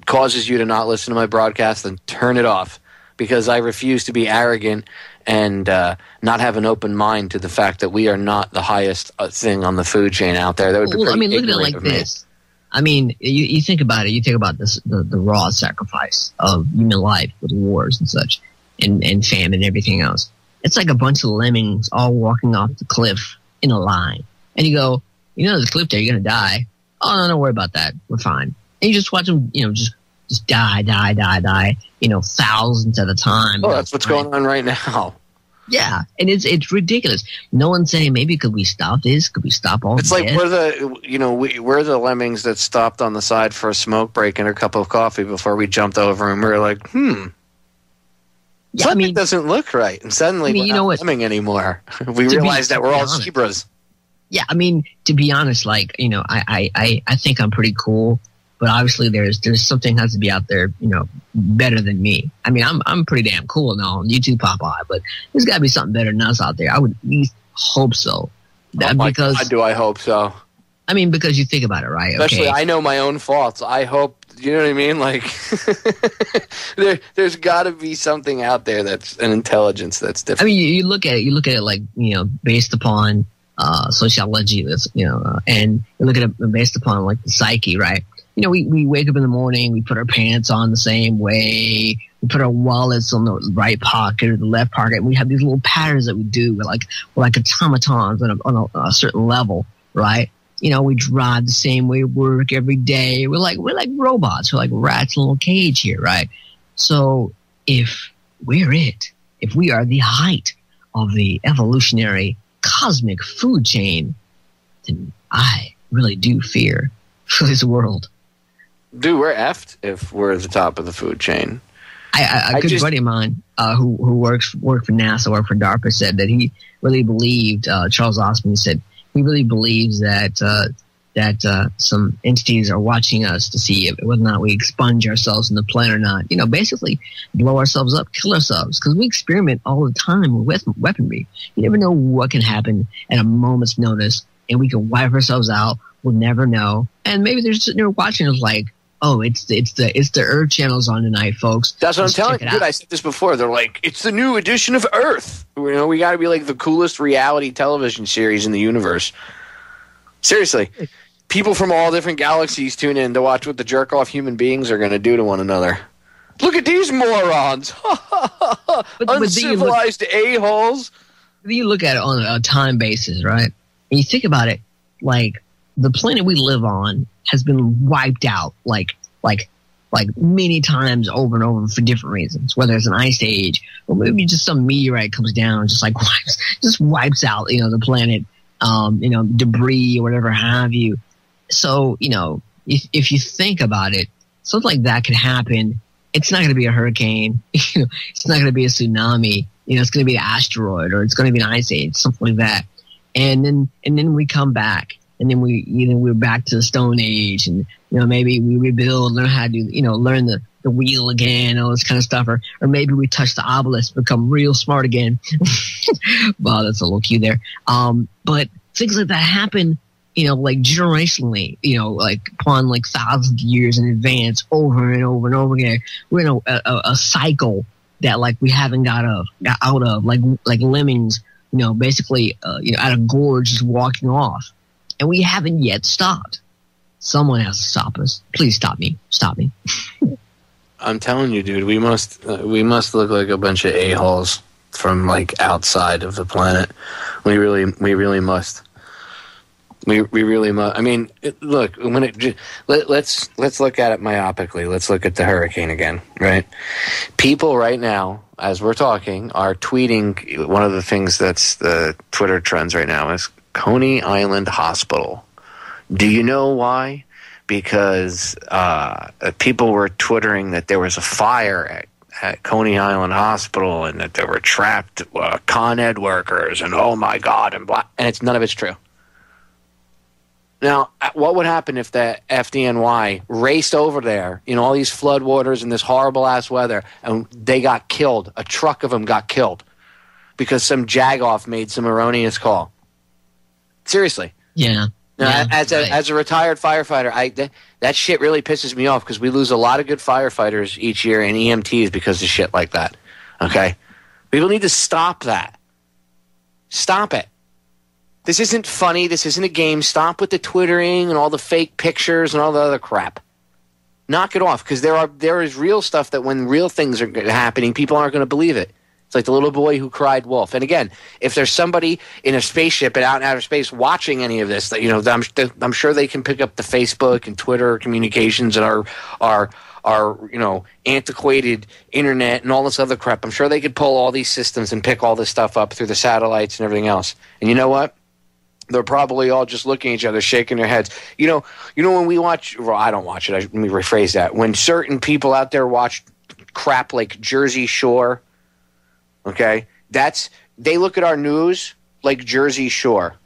causes you to not listen to my broadcast, then turn it off. Because I refuse to be arrogant and not have an open mind to the fact that we are not the highest thing on the food chain out there. That would be look at it like this. I mean, you think about it. You think about this, the raw sacrifice of human life with wars and such, and famine and everything else. It's like a bunch of lemmings all walking off the cliff in a line. And you go, there's a cliff there, you're going to die. Oh, no, don't worry about that. We're fine. And you just watch them, just die, thousands at a time. Oh, that's what's going on right now. Yeah, and it's ridiculous. No one's saying, maybe could we stop this? Could we stop all this? It's like we're the lemmings that stopped on the side for a smoke break and a cup of coffee before we jumped over, and we were like, Yeah, something doesn't look right. And suddenly we're not lemming anymore. We realized that we're all zebras. Yeah, I mean, to be honest, like, I think I'm pretty cool. But obviously, there's something has to be out there, better than me. I mean, I'm pretty damn cool and all. You too, Popeye. But there's got to be something better than us out there. I would at least hope so. Oh my God, do I hope so? I mean, because you think about it, right? Especially, I know my own faults. I hope, you know what I mean? Like, there's got to be something out there that's an intelligence that's different. I mean, you look at it like, based upon sociology, and you look at it based upon like the psyche, right? We wake up in the morning, we put our pants on the same way, we put our wallets on the right pocket or the left pocket, and we have these little patterns that we do. We're like automatons on a certain level, right? We drive the same way to work every day. We're like robots. We're like rats in a little cage here, right? So if we are the height of the evolutionary cosmic food chain, then I really do fear for this world. Dude, we're effed if we're at the top of the food chain. A good buddy of mine who worked for NASA, worked for DARPA, said that he really believed, Charles Osmond said, he really believes that some entities are watching us to see whether or not we expunge ourselves from the planet or not. You know, basically blow ourselves up, kill ourselves, because we experiment all the time with weaponry. You never know what can happen at a moment's notice, and we can wipe ourselves out. We'll never know. And maybe they're just sitting there watching us like, oh, it's the Earth channel's on tonight, folks. That's what I'm telling you, dude. I said this before. They're like, it's the new edition of Earth. You know, we got to be like the coolest reality television series in the universe. Seriously. People from all different galaxies tune in to watch what the jerk-off human beings are going to do to one another. Look at these morons. Uncivilized a-holes. You look at it on a time basis, right? And you think about it, like, the planet we live on has been wiped out like many times over and over for different reasons, whether it's an ice age or maybe just some meteorite comes down and just wipes out, you know, the planet, you know, debris or whatever have you. So, you know, if you think about it, something like that could happen. It's not going to be a hurricane. It's not going to be a tsunami. You know, it's going to be an asteroid or it's going to be an ice age, something like that. And then we come back. And then we're back to the Stone Age, and you know, maybe we rebuild, learn how to, you know, learn the wheel again, all this kind of stuff, or maybe we touch the obelisk, become real smart again. Wow, that's a little cute there. But things like that happen, you know, like generationally, you know, like upon like thousands of years in advance, over and over and over again. We're in a cycle that like we haven't got out of, like lemmings, you know, basically, you know, out of gorge just walking off. And we haven't yet stopped. Someone has to stop us. Please stop me. Stop me. I'm telling you, dude, we must look like a bunch of a-holes from like outside of the planet. We really must. We really must. I mean, look, let's look at it myopically. Let's look at the hurricane again, right? People right now, as we're talking, are tweeting. One of the things that's the Twitter trends right now is Coney Island Hospital. Do you know why? Because people were twittering that there was a fire at Coney Island Hospital and that there were trapped Con Ed workers and oh my God, and none of it's true. Now, what would happen if the FDNY raced over there in all these floodwaters and this horrible-ass weather and they got killed? A truck of them got killed because some jagoff made some erroneous call. Seriously. Yeah. Now, as a retired firefighter, that shit really pisses me off because we lose a lot of good firefighters each year and EMTs because of shit like that. Okay? People need to stop that. Stop it. This isn't funny. This isn't a game. Stop with the twittering and all the fake pictures and all the other crap. Knock it off because there is real stuff that when real things are happening, people aren't going to believe it. It's like the little boy who cried wolf. And again, if there's somebody in a spaceship and out in outer space watching any of this, you know, I'm sure they can pick up the Facebook and Twitter communications and our you know, antiquated internet and all this other crap. I'm sure they could pull all these systems and pick all this stuff up through the satellites and everything else. And you know what? They're probably all just looking at each other, shaking their heads. You know when we watch. Well, I don't watch it. Let me rephrase that. When certain people out there watch crap like Jersey Shore. Okay, they look at our news like Jersey Shore.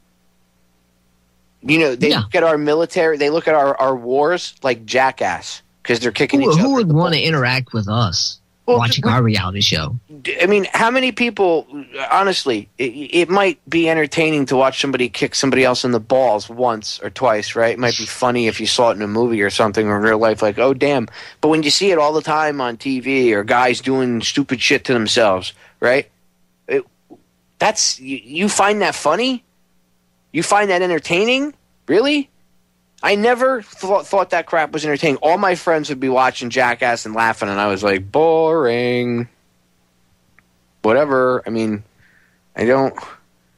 You know, they look at our military, they look at our wars like Jackass because they're kicking each other. Who would want to interact with us watching our reality show? I mean, how many people? Honestly, it might be entertaining to watch somebody kick somebody else in the balls once or twice, right? It might be funny if you saw it in a movie or something or in real life, like, oh damn. But when you see it all the time on TV or guys doing stupid shit to themselves. Right? You find that funny? You find that entertaining? Really? I never thought that crap was entertaining. All my friends would be watching Jackass and laughing, and I was like, boring. Whatever. I mean, I don't.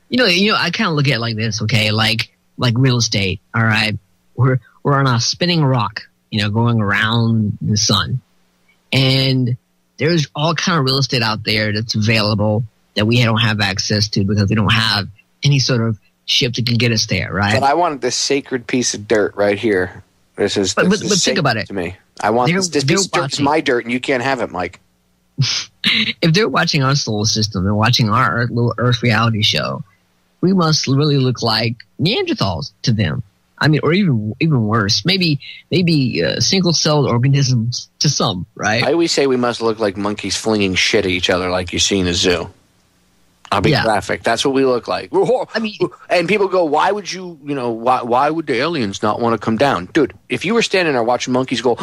You know, I kind of look at it like this, okay? Like real estate, all right? We're on a spinning rock, you know, going around the sun. And there's all kind of real estate out there that's available that we don't have access to because we don't have any sort of ship that can get us there, right? But I wanted this sacred piece of dirt right here. But think about it. To me, I want this piece of dirt is my dirt, and you can't have it, Mike. if they're watching our solar system and watching our little Earth reality show, we must really look like Neanderthals to them. I mean, or even worse, maybe single-celled organisms to some, right? I always say we must look like monkeys flinging shit at each other like you see in a zoo. I'll be graphic. That's what we look like. I mean, and people go, why would why would the aliens not want to come down? Dude, if you were standing there watching monkeys go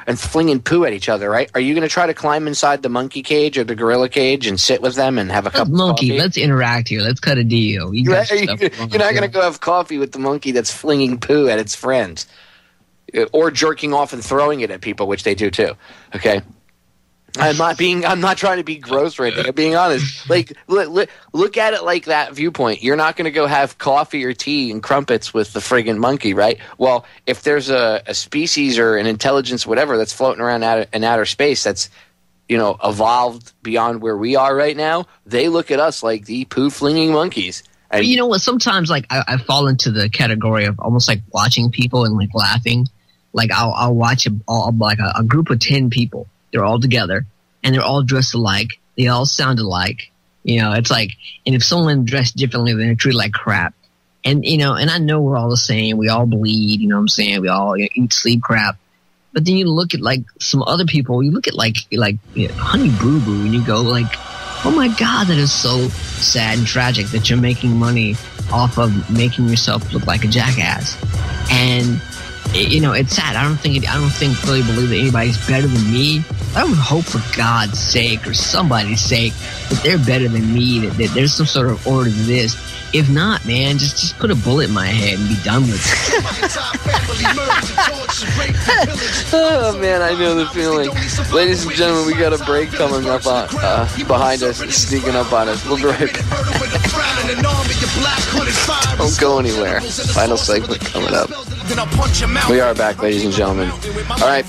and flinging poo at each other, right? Are you going to try to climb inside the monkey cage or the gorilla cage and sit with them and have a cup of coffee? Let's interact here. Let's cut a deal. You're not going to go have coffee with the monkey that's flinging poo at its friends or jerking off and throwing it at people, which they do too. Okay. I'm not trying to be gross right now. I'm being honest. Like, look at it like that viewpoint. You're not going to go have coffee or tea and crumpets with the friggin' monkey, right? Well, if there's a species or an intelligence, whatever, that's floating around in outer space that's, evolved beyond where we are right now, they look at us like the poo-flinging monkeys. And but you know what? Sometimes, like, I fall into the category of almost like watching people and like laughing. Like, I'll watch a group of 10 people. They're all together, and they're all dressed alike. They all sound alike. It's like, and if someone dressed differently, then they're treated like crap. And, and I know we're all the same. We all bleed, you know what I'm saying? We all eat, sleep crap. But then you look at, like, some other people. You look at, like Honey Boo Boo, and you go, like, oh, my God, that is so sad and tragic that you're making money off of making yourself look like a jackass. And it's sad. I don't really believe that anybody's better than me. I would hope for God's sake or somebody's sake that they're better than me, that there's some sort of order to this. If not, man, just put a bullet in my head and be done with it. Oh, man, I know the feeling. Ladies and gentlemen, we got a break coming up behind us, sneaking up on us. We'll be right back. Don't go anywhere. Final segment coming up. We are back, ladies and gentlemen. All right,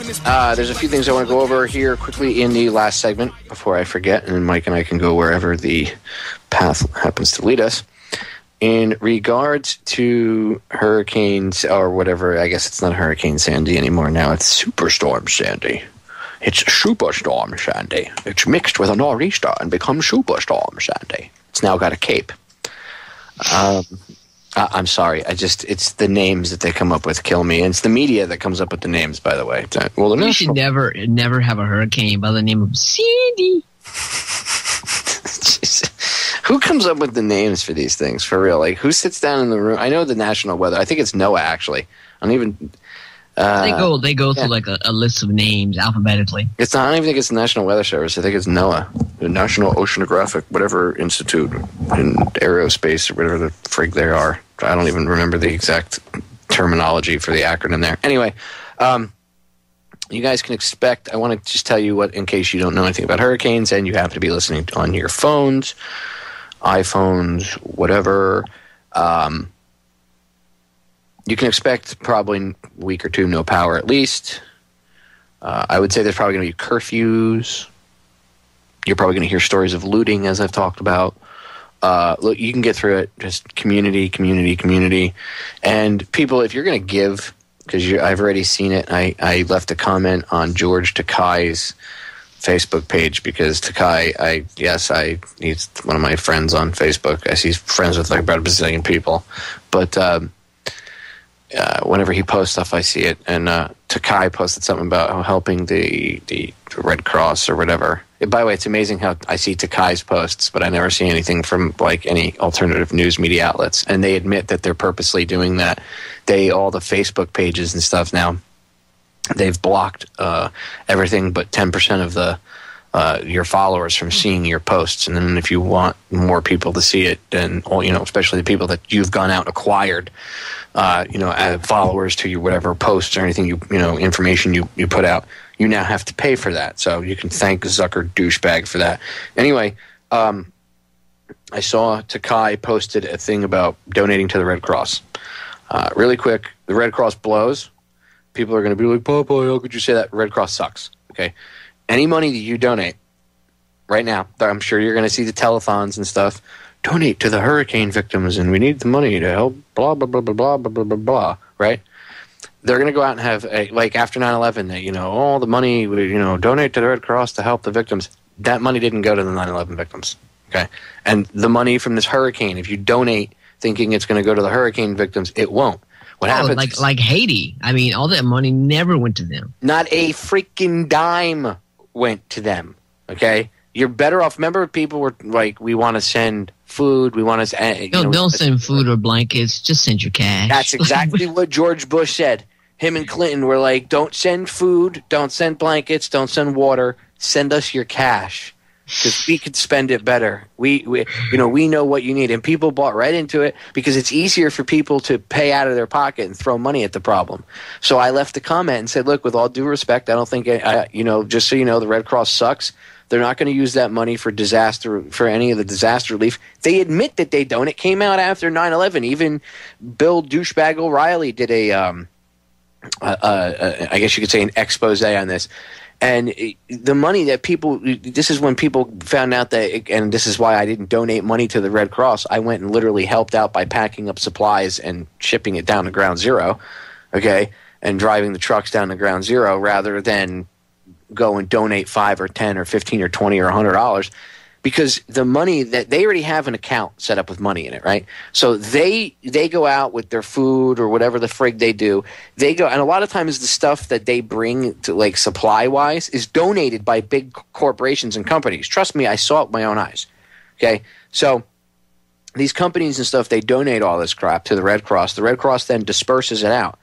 there's a few things I want to go over here quickly in the last segment before I forget, and then Mike and I can go wherever the path happens to lead us. In regards to hurricanes or whatever, I guess it's not Hurricane Sandy anymore now. It's Superstorm Sandy. It's Superstorm Sandy. It's mixed with a nor'easter and becomes Superstorm Sandy. It's now got a cape. I'm sorry. It's the names that they come up with kill me. And it's the media that comes up with the names, by the way. Well, you should never have a hurricane by the name of Sandy. Who comes up with the names for these things, for real? Like, who sits down in the room? I know the national weather. I think it's NOAA, actually. I don't even... they go through, like, a list of names alphabetically. I don't even think it's the National Weather Service. I think it's NOAA, the National Oceanographic, whatever institute in aerospace or whatever the frig they are. I don't even remember the exact terminology for the acronym there. Anyway, you guys can expect, I want to just tell you what, in case you don't know anything about hurricanes and you happen to be listening on your phones, iPhones, whatever. You can expect probably a week or two, no power at least. I would say there's probably going to be curfews. You're probably going to hear stories of looting, as I've talked about. Look, you can get through it. Just community. And people, if you're going to give, because I've already seen it, I left a comment on George Takei's Facebook page because Takai, he's one of my friends on Facebook. I see he's friends with like about a bazillion people. But whenever he posts stuff, I see it. And Takai posted something about helping the Red Cross or whatever. By the way, it's amazing how I see Takai's posts, but I never see anything from like any alternative news media outlets. And they admit that they're purposely doing that. All the Facebook pages and stuff now, they've blocked everything but 10% of the your followers from seeing your posts. And then if you want more people to see it, then especially the people that you've gone out and acquired, add followers to your whatever posts or anything information you put out, you now have to pay for that. So you can thank Zucker douchebag for that. Anyway, I saw Takai posted a thing about donating to the Red Cross. Really quick, the Red Cross blows. People are going to be like, Popeye, how could you say that? Red Cross sucks. Okay. Any money that you donate right now, I'm sure you're going to see the telethons and stuff. Donate to the hurricane victims, and we need the money to help blah, blah, blah, blah, blah, blah, blah, blah, right? they're going to go out and have, like after 9/11, that, all the money, donate to the Red Cross to help the victims. That money didn't go to the 9/11 victims. Okay. And the money from this hurricane, if you donate thinking it's going to go to the hurricane victims, it won't. What happens? Like Haiti. I mean, all that money never went to them. Not a freaking dime went to them. Okay. You're better off. Remember, people were like, we want to send food. We want to. Don't send food or blankets. Just send your cash. That's exactly what George Bush said. Him and Clinton were like, don't send food. Don't send blankets. Don't send water. Send us your cash. Because we could spend it better. We know what you need. And people bought right into it because it's easier for people to pay out of their pocket and throw money at the problem. So I left a comment and said, look, with all due respect, I don't think, just so you know, the Red Cross sucks. They're not going to use that money for any of the disaster relief. They admit that they don't. It came out after 9/11. Even Bill Douchebag O'Reilly did I guess you could say an expose on this. And the money that this is when people found out that, and this is why I didn't donate money to the Red Cross. I went and literally helped out by packing up supplies and shipping it down to Ground Zero, okay, and driving the trucks down to Ground Zero rather than go and donate $5 or $10 or $15 or $20 or $100. Because the money that they already have an account set up with money in it, right? So they go out with their food or whatever the frig they do. They go, and a lot of times the stuff that they bring to, like, supply wise is donated by big corporations and companies. Trust me, I saw it with my own eyes. Okay, so these companies and stuff, they donate all this crap to the Red Cross. The Red Cross then disperses it out.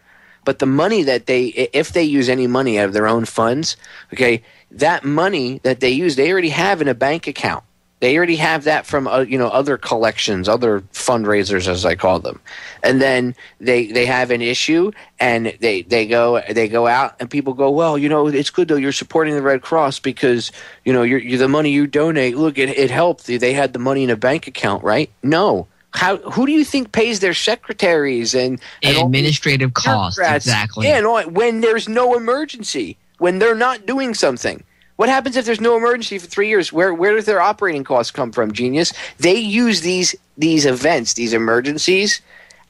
But the money that if they use any money out of their own funds, okay, that money that they use, they already have in a bank account. They already have that from other collections, other fundraisers, as I call them, and then they have an issue, and they go out, and people go, well, it's good though, you're supporting the Red Cross because you're the money you donate. Look, it helped. They had the money in a bank account, right? No. Who do you think pays their secretaries and administrative costs? Exactly. Yeah, when there's no emergency, when they're not doing something. What happens if there's no emergency for 3 years? Where does their operating costs come from, genius? They use these events, these emergencies,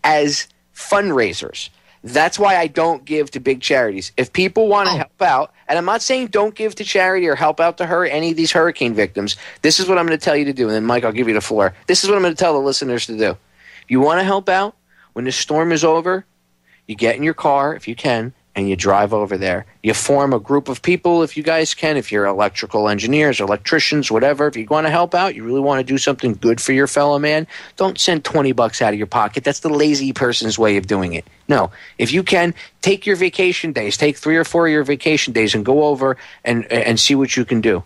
as fundraisers. That's why I don't give to big charities. If people want to help out, and I'm not saying don't give to charity or help out to any of these hurricane victims, this is what I'm going to tell you to do. And then, Mike, I'll give you the floor. This is what I'm going to tell the listeners to do. You want to help out? When the storm is over, you get in your car, if you can, and you drive over there. You form a group of people, if you guys can, if you're electrical engineers or electricians, whatever. If you want to help out, you really want to do something good for your fellow man, don't send $20 out of your pocket. That's the lazy person's way of doing it. No. If you can, take your vacation days. Take 3 or 4 of your vacation days and go over and see what you can do.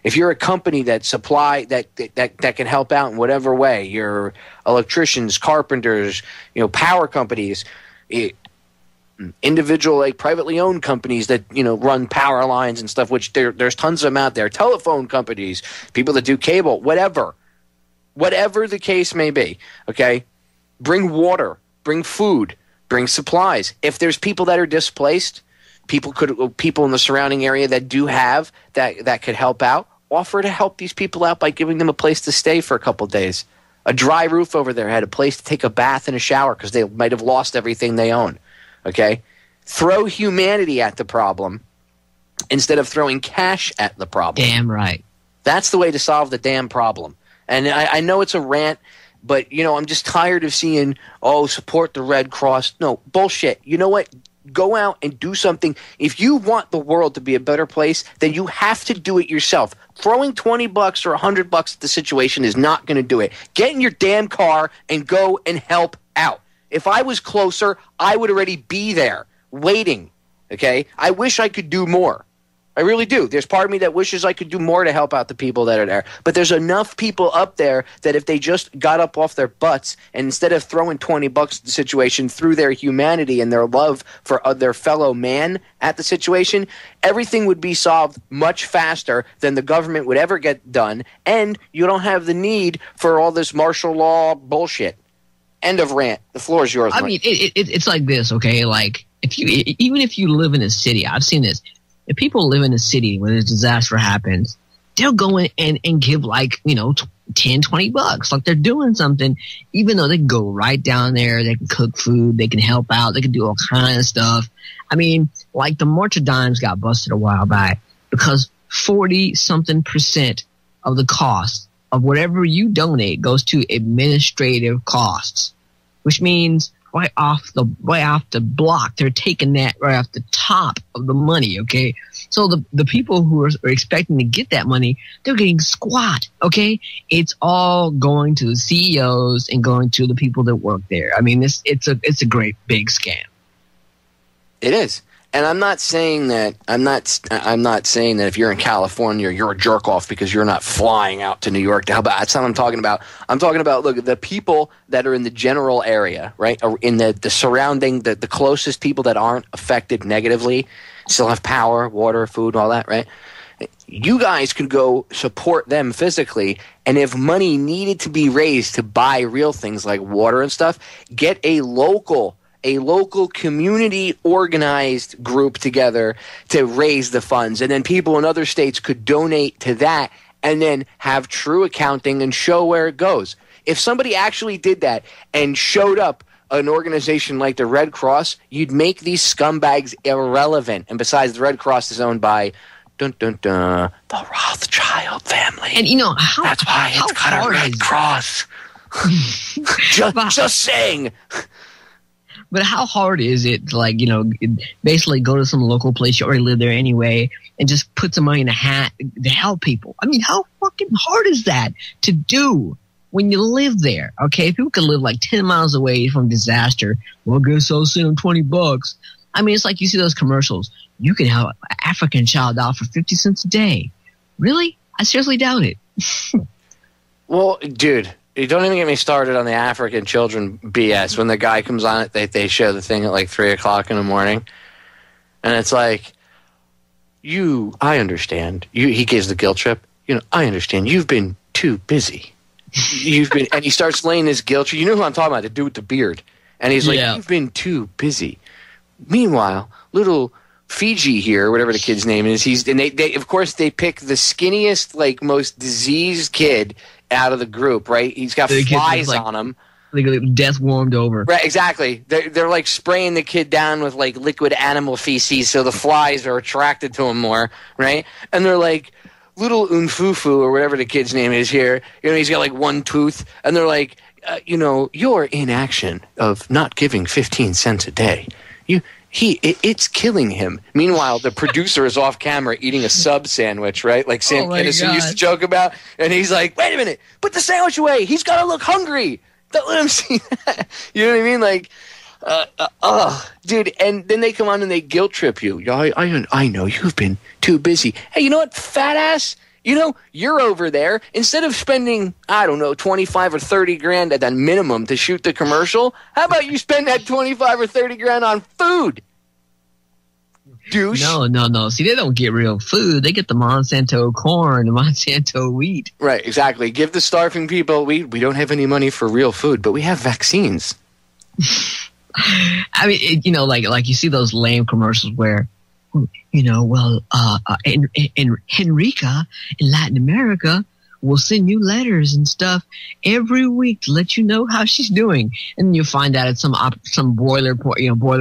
If you're a company that that can help out in whatever way, you're electricians, carpenters, power companies, individual, like privately owned companies that run power lines and stuff, which there's tons of them out there, telephone companies, people that do cable, whatever the case may be, okay, bring water, bring food, bring supplies. If there's people that are displaced, people in the surrounding area that do have that could help out, offer to help these people out by giving them a place to stay for a couple of days, a dry roof over their head, a place to take a bath and a shower because they might have lost everything they own. Okay, throw humanity at the problem instead of throwing cash at the problem. Damn right. That's the way to solve the damn problem. And I know it's a rant, but I'm just tired of seeing, support the Red Cross. No, bullshit. You know what? Go out and do something. If you want the world to be a better place, then you have to do it yourself. Throwing $20 or $100 at the situation is not going to do it. Get in your damn car and go and help out. If I was closer, I would already be there, waiting, okay? I wish I could do more. I really do. There's part of me that wishes I could do more to help out the people that are there. But there's enough people up there that if they just got up off their butts and instead of throwing $20 at the situation, through their humanity and their love for their fellow man at the situation, everything would be solved much faster than the government would ever get done, and you don't have the need for all this martial law bullshit. End of rant. The floor is yours. I mean, it's like this, okay? Like, even if you live in a city, I've seen this. If people live in a city when a disaster happens, they'll go in and give like, you know, $10-20, like they're doing something, even though they can go right down there, they can cook food, they can help out, they can do all kinds of stuff. I mean, like the March of Dimes got busted a while back because 40-something% of the cost of whatever you donate goes to administrative costs, which means right off the block, they're taking that right off the top of the money, okay? So the people who are expecting to get that money, they're getting squat, okay? It's all going to the CEOs and going to the people that work there. I mean, it's a great big scam. It is. And I'm not saying that if you're in California, you're a jerk off because you're not flying out to New York to help out. That's not what I'm talking about. I'm talking about, look, the people that are in the general area, right? Or in the surrounding, the closest people that aren't affected negatively, still have power, water, food, all that, right? You guys could go support them physically, and if money needed to be raised to buy real things like water and stuff, get a local community organized group together to raise the funds. And then people in other states could donate to that and then have true accounting and show where it goes. If somebody actually did that and showed up an organization like the Red Cross, you'd make these scumbags irrelevant. And besides, the Red Cross is owned by the Rothschild family. And you know, that's why it's got a Red Cross. just saying. But how hard is it to, like, you know, basically go to some local place, you already live there anyway, and just put some money in a hat to help people? I mean, how fucking hard is that to do when you live there? Okay, people can live like 10 miles away from disaster. Well, I guess I'll send them $20. I mean, it's like you see those commercials. You can help an African child out for 50 cents a day. Really? I seriously doubt it. Well, dude. You don't even get me started on the African children BS. When the guy comes on it, they show the thing at like 3 o'clock in the morning. And it's like, I understand. He gives the guilt trip. You know, I understand. You've been too busy. And he starts laying this guilt trip. You know who I'm talking about, the dude with the beard. And he's like, You've been too busy. Meanwhile, little Fiji here, whatever the kid's name is, they of course they pick the skinniest, like most diseased kid out of the group, right? He's got flies on him. Like death warmed over. Right, exactly. They're like spraying the kid down with like liquid animal feces so the flies are attracted to him more, right? And they're like, little Unfufu or whatever the kid's name is here, you know, he's got like one tooth, and they're like, your inaction of not giving 15 cents a day, it's killing him. Meanwhile, the producer is off camera eating a sub sandwich, right? Like Sam Kinison used to joke about. And he's like, wait a minute, put the sandwich away. He's got to look hungry. Don't let him see that. You know what I mean? Like, dude. And then they come on and they guilt trip you. I know you've been too busy. Hey, you know what, fat ass? You know, you're over there. Instead of spending, I don't know, 25 or 30 grand at that minimum to shoot the commercial, how about you spend that 25 or 30 grand on food? Douche. No. See, they don't get real food. They get the Monsanto corn, the Monsanto wheat. Right, exactly. Give the starving people, we don't have any money for real food, but we have vaccines. I mean, like you see those lame commercials where, Henrica in Latin America will send you letters and stuff every week to let you know how she's doing, and you find out it's some boiler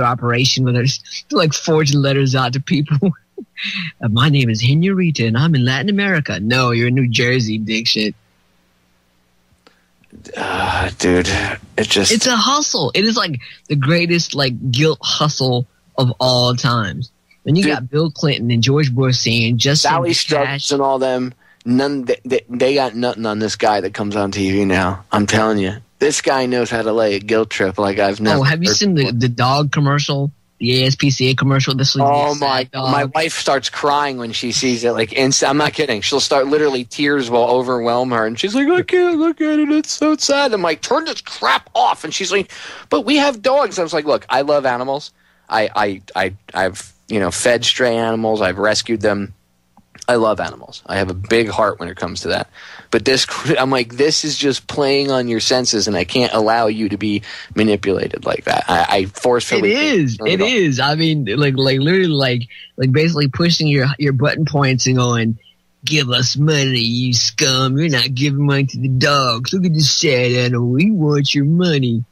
operation where they're like forging letters out to people. My name is Henrietta and I'm in Latin America. No, you're in New Jersey, dick shit. Dude, it's a hustle. It is like the greatest like guilt hustle of all times. And you got Bill Clinton and George Bush saying just Sally Struthers and all them. They got nothing on this guy that comes on TV now. I'm telling you, this guy knows how to lay a guilt trip like I've never. Oh, have you seen the dog commercial? The ASPCA commercial. My wife starts crying when she sees it. Like, I'm not kidding. She'll start literally tears will overwhelm her, and she's like, "I can't look at it. It's so sad." I'm like, "Turn this crap off." And she's like, "But we have dogs." I was like, "Look, I love animals. I've fed stray animals. I've rescued them. I love animals. I have a big heart when it comes to that. But I'm like, this is just playing on your senses, and I can't allow you to be manipulated like that. I forcefully. It is. I mean, like literally, like basically pushing your button points and going, Give us money, you scum. You're not giving money to the dogs. Look at this sad animal. He wants your money.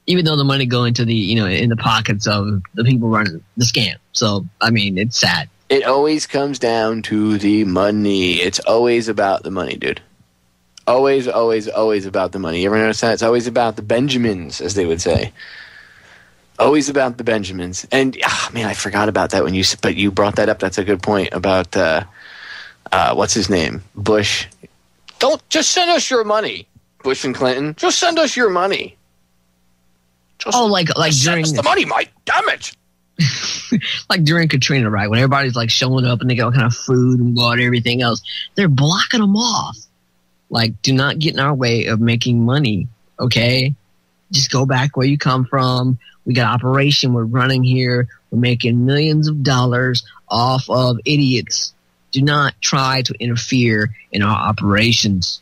Even though the money go into the, in the pockets of the people running the scam. So, I mean, it's sad. It always comes down to the money. It's always about the money, dude. Always, always, always about the money. You ever notice that? It's always about the Benjamins, as they would say. Always about the Benjamins. And, man, I forgot about that but you brought that up. That's a good point about, what's his name? Bush. Don't just send us your money, Bush and Clinton. Just send us your money. Like during the money, Mike. Damn it. Like during Katrina, right? When everybody's like showing up and they got all kind of food and water, everything else, they're blocking them off. Like, do not get in our way of making money. Okay, just go back where you come from. We got operation. We're running here. We're making millions of dollars off of idiots. Do not try to interfere in our operations.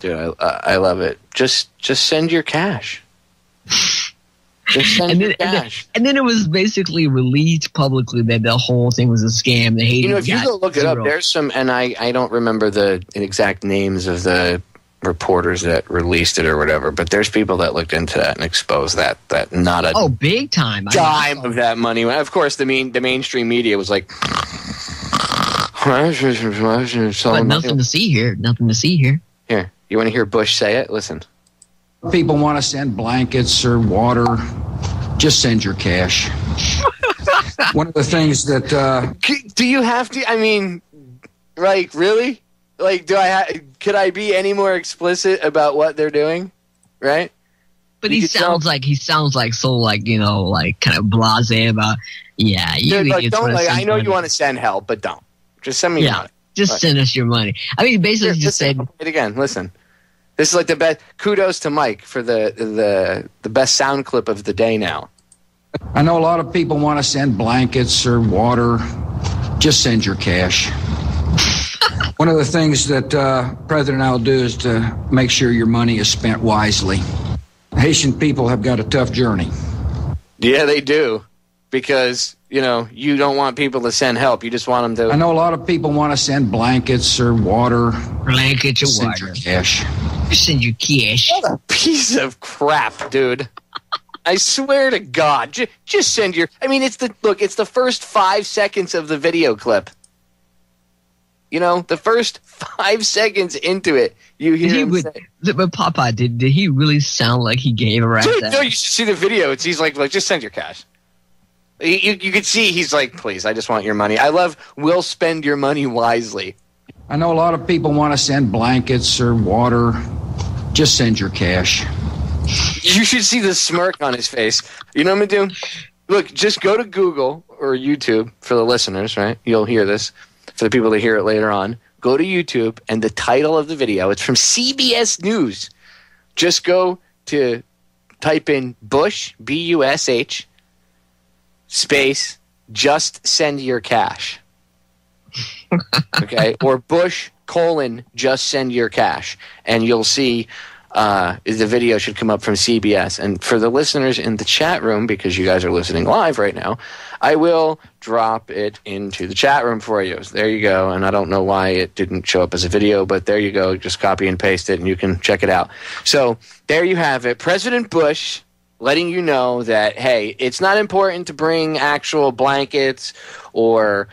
Dude, I love it. Just send your cash. Just send your cash. And then it was basically released publicly that the whole thing was a scam. The Haiti if you go look it up, there's some, and I don't remember the exact names of the reporters that released it or whatever, but there's people that looked into that and exposed that not a big time dime of that money. Of course, the mainstream media was like, but nothing to see here. Nothing to see here. Here, you want to hear Bush say it? Listen. People want to send blankets or water. Just send your cash. One of the things that do you have to? I mean, like, really? Like, could I be any more explicit about what they're doing? Right? But he sounds like so like kind of blasé about. Yeah, you like, don't like. I know you want to send help, but don't. Just send me your money. Just send us your money. I mean, basically, just said it again. Listen. This is like the best. Kudos to Mike for the best sound clip of the day now. I know a lot of people want to send blankets or water. Just send your cash. One of the things that President will do is to make sure your money is spent wisely. Haitian people have got a tough journey. Yeah, they do. Because, you don't want people to send help. You just want them to. I know a lot of people want to send blankets or water. Blankets or water. Send your cash. Send your cash. What a piece of crap, dude. I swear to God. Just send your. I mean, it's the first 5 seconds of the video clip. The first 5 seconds into it, you hear him say. But Popeye, did he really sound like he gave a rap? No, you should see the video. He's like, just send your cash. You could see he's like, please, I just want your money. I love, we'll spend your money wisely. I know a lot of people want to send blankets or water. Just send your cash. You should see the smirk on his face. You know what I'm going to do? Look, just go to Google or YouTube for the listeners, right? You'll hear this. For the people that hear it later on, go to YouTube, and the title of the video, it's from CBS News. Just go to type in Bush, B-U-S-H, space, just send your cash. Okay? Or Bush, just send your cash. And you'll see the video should come up from CBS. And for the listeners in the chat room, because you guys are listening live right now, I will drop it into the chat room for you. So there you go. And I don't know why it didn't show up as a video, but there you go. Just copy and paste it, and you can check it out. So there you have it. President Bush letting you know that, hey, it's not important to bring actual blankets or,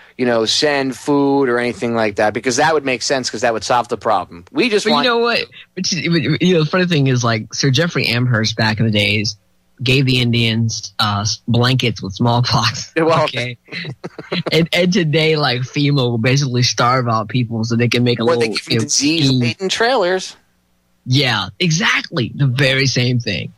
send food or anything like that, because that would make sense, because that would solve the problem. We just want... You know what? The funny thing is, like, Sir Jeffrey Amherst back in the days gave the Indians blankets with smallpox. Well, okay. and today, like, FEMA will basically starve out people so they can make a little... Or they give disease-laden trailers. Yeah, exactly. The very same thing.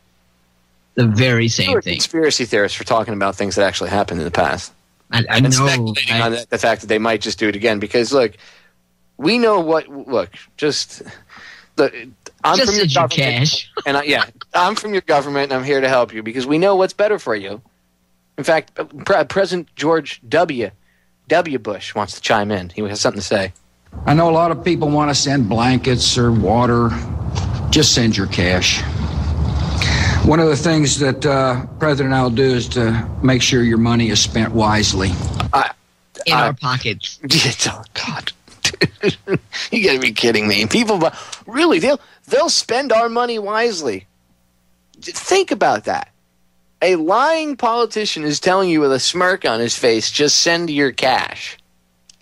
The very same thing. Conspiracy theorists for talking about things that actually happened in the past. I know. Speculating on the fact that they might just do it again. Because, look, we know what... Look, I'm just from your cash. And I'm from your government, and I'm here to help you because we know what's better for you. In fact, President George W. Bush wants to chime in. He has something to say. I know a lot of people want to send blankets or water. Just send your cash. One of the things that President will do is to make sure your money is spent wisely. in our pockets. Oh, God. You gotta be kidding me. People, really, they'll spend our money wisely. Think about that. A lying politician is telling you with a smirk on his face, just send your cash.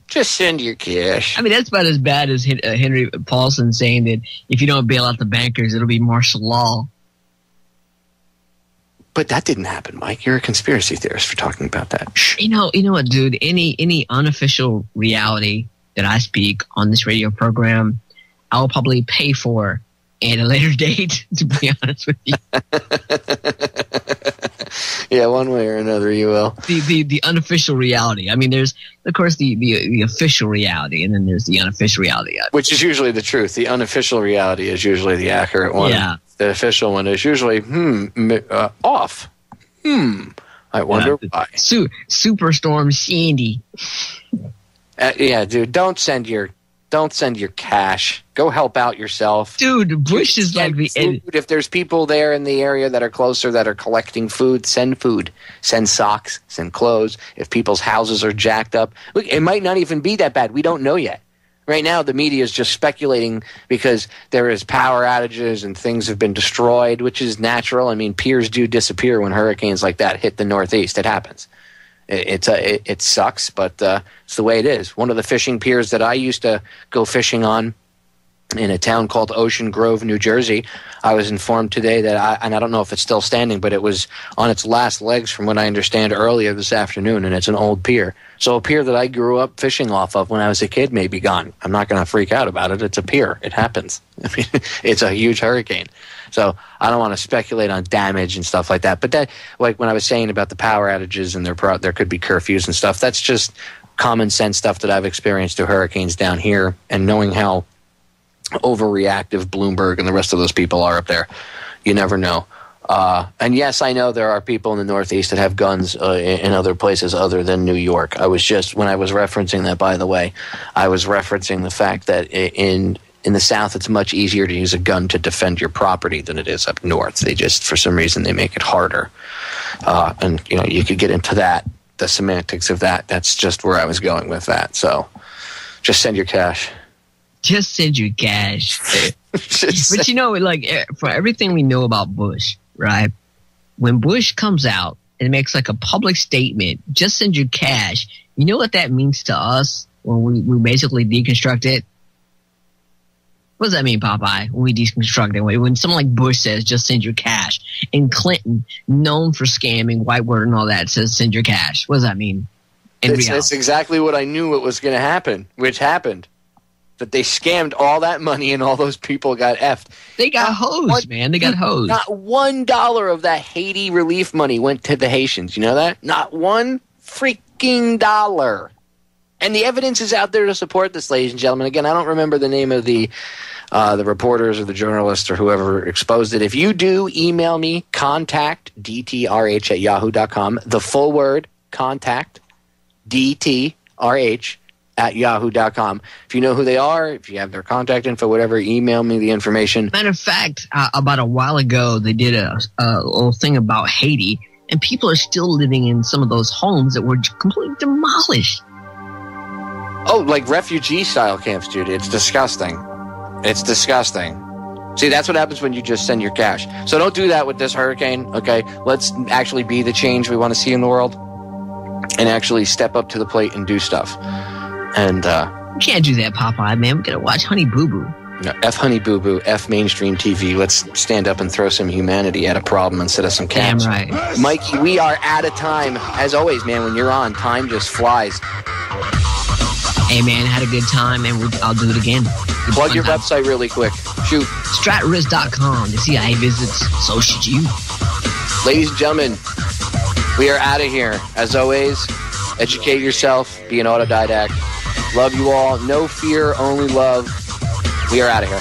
Just send your cash. I mean, that's about as bad as Henry Paulson saying that if you don't bail out the bankers, it'll be martial law. But that didn't happen, Mike. You're a conspiracy theorist for talking about that. You know what, dude? Any unofficial reality that I speak on this radio program, I'll probably pay for at a later date, to be honest with you. Yeah, one way or another you will. The unofficial reality. I mean, there's, of course, the official reality, and then there's the unofficial reality. Which is usually the truth. The unofficial reality is usually the accurate one. Yeah. The official one is usually, off. I wonder why. Superstorm Sandy. Yeah, dude, don't send your cash. Go help out yourself. Dude, Bush is like the food. If there's people there in the area that are closer that are collecting food, send food. Send socks, send clothes. If people's houses are jacked up, look, it might not even be that bad. We don't know yet. Right now, the media is just speculating because there is power outages and things have been destroyed, which is natural. I mean, piers do disappear when hurricanes like that hit the Northeast. It happens. It sucks, but it's the way it is. One of the fishing piers that I used to go fishing on in a town called Ocean Grove, New Jersey, I was informed today that I don't know if it's still standing, but it was on its last legs from what I understand earlier this afternoon, and it's an old pier. So a pier that I grew up fishing off of when I was a kid may be gone. I'm not going to freak out about it. It's a pier. It happens. I mean, it's a huge hurricane. So I don't want to speculate on damage and stuff like that. But that, like when I was saying about the power outages and there could be curfews and stuff, that's just common sense stuff that I've experienced to hurricanes down here, and knowing how overreactive Bloomberg and the rest of those people are up there, you never know. And yes, I know there are people in the Northeast that have guns in other places other than New York. When I was referencing that, by the way, I was referencing the fact that in the South, it's much easier to use a gun to defend your property than it is up north. They just, for some reason, they make it harder. And, you could get into that, the semantics of that. That's just where I was going with that. So just send your cash. Just send your cash. But for everything we know about Bush, right? When Bush comes out and makes like a public statement, just send your cash. You know what that means to us when we basically deconstruct it? What does that mean, Popeye, when we deconstruct it? When someone like Bush says, just send your cash, and Clinton, known for scamming, whitewater and all that, says, send your cash. What does that mean? That's exactly what I knew it was going to happen, which happened. That they scammed all that money and all those people got effed. They got hosed, man. They got hosed. Not $1 of that Haiti relief money went to the Haitians. You know that? Not one freaking dollar. And the evidence is out there to support this, ladies and gentlemen. Again, I don't remember the name of the reporters or the journalists or whoever exposed it. If you do, email me, contact dtrh@yahoo.com. The full word, contact dtrh@yahoo.com. If you know who they are, if you have their contact info, whatever, email me the information. Matter of fact, about a while ago, they did a little thing about Haiti, and people are still living in some of those homes that were completely demolished. Oh, like refugee-style camps, dude. It's disgusting. It's disgusting. See, that's what happens when you just send your cash. So don't do that with this hurricane, okay? Let's actually be the change we want to see in the world and actually step up to the plate and do stuff. And we can't do that, Popeye, man. We gotta watch Honey Boo Boo. No, F Honey Boo Boo, F mainstream TV. Let's stand up and throw some humanity at a problem instead of some cash. Damn right. Mikey, we are out of time. As always, man, when you're on, time just flies. Hey, man, had a good time, and I'll do it again. Plug your website really quick. Shoot. Stratrisk.com. The CIA visits, so should you. Ladies and gentlemen, we are out of here. As always, educate yourself. Be an autodidact. Love you all. No fear, only love. We are out of here.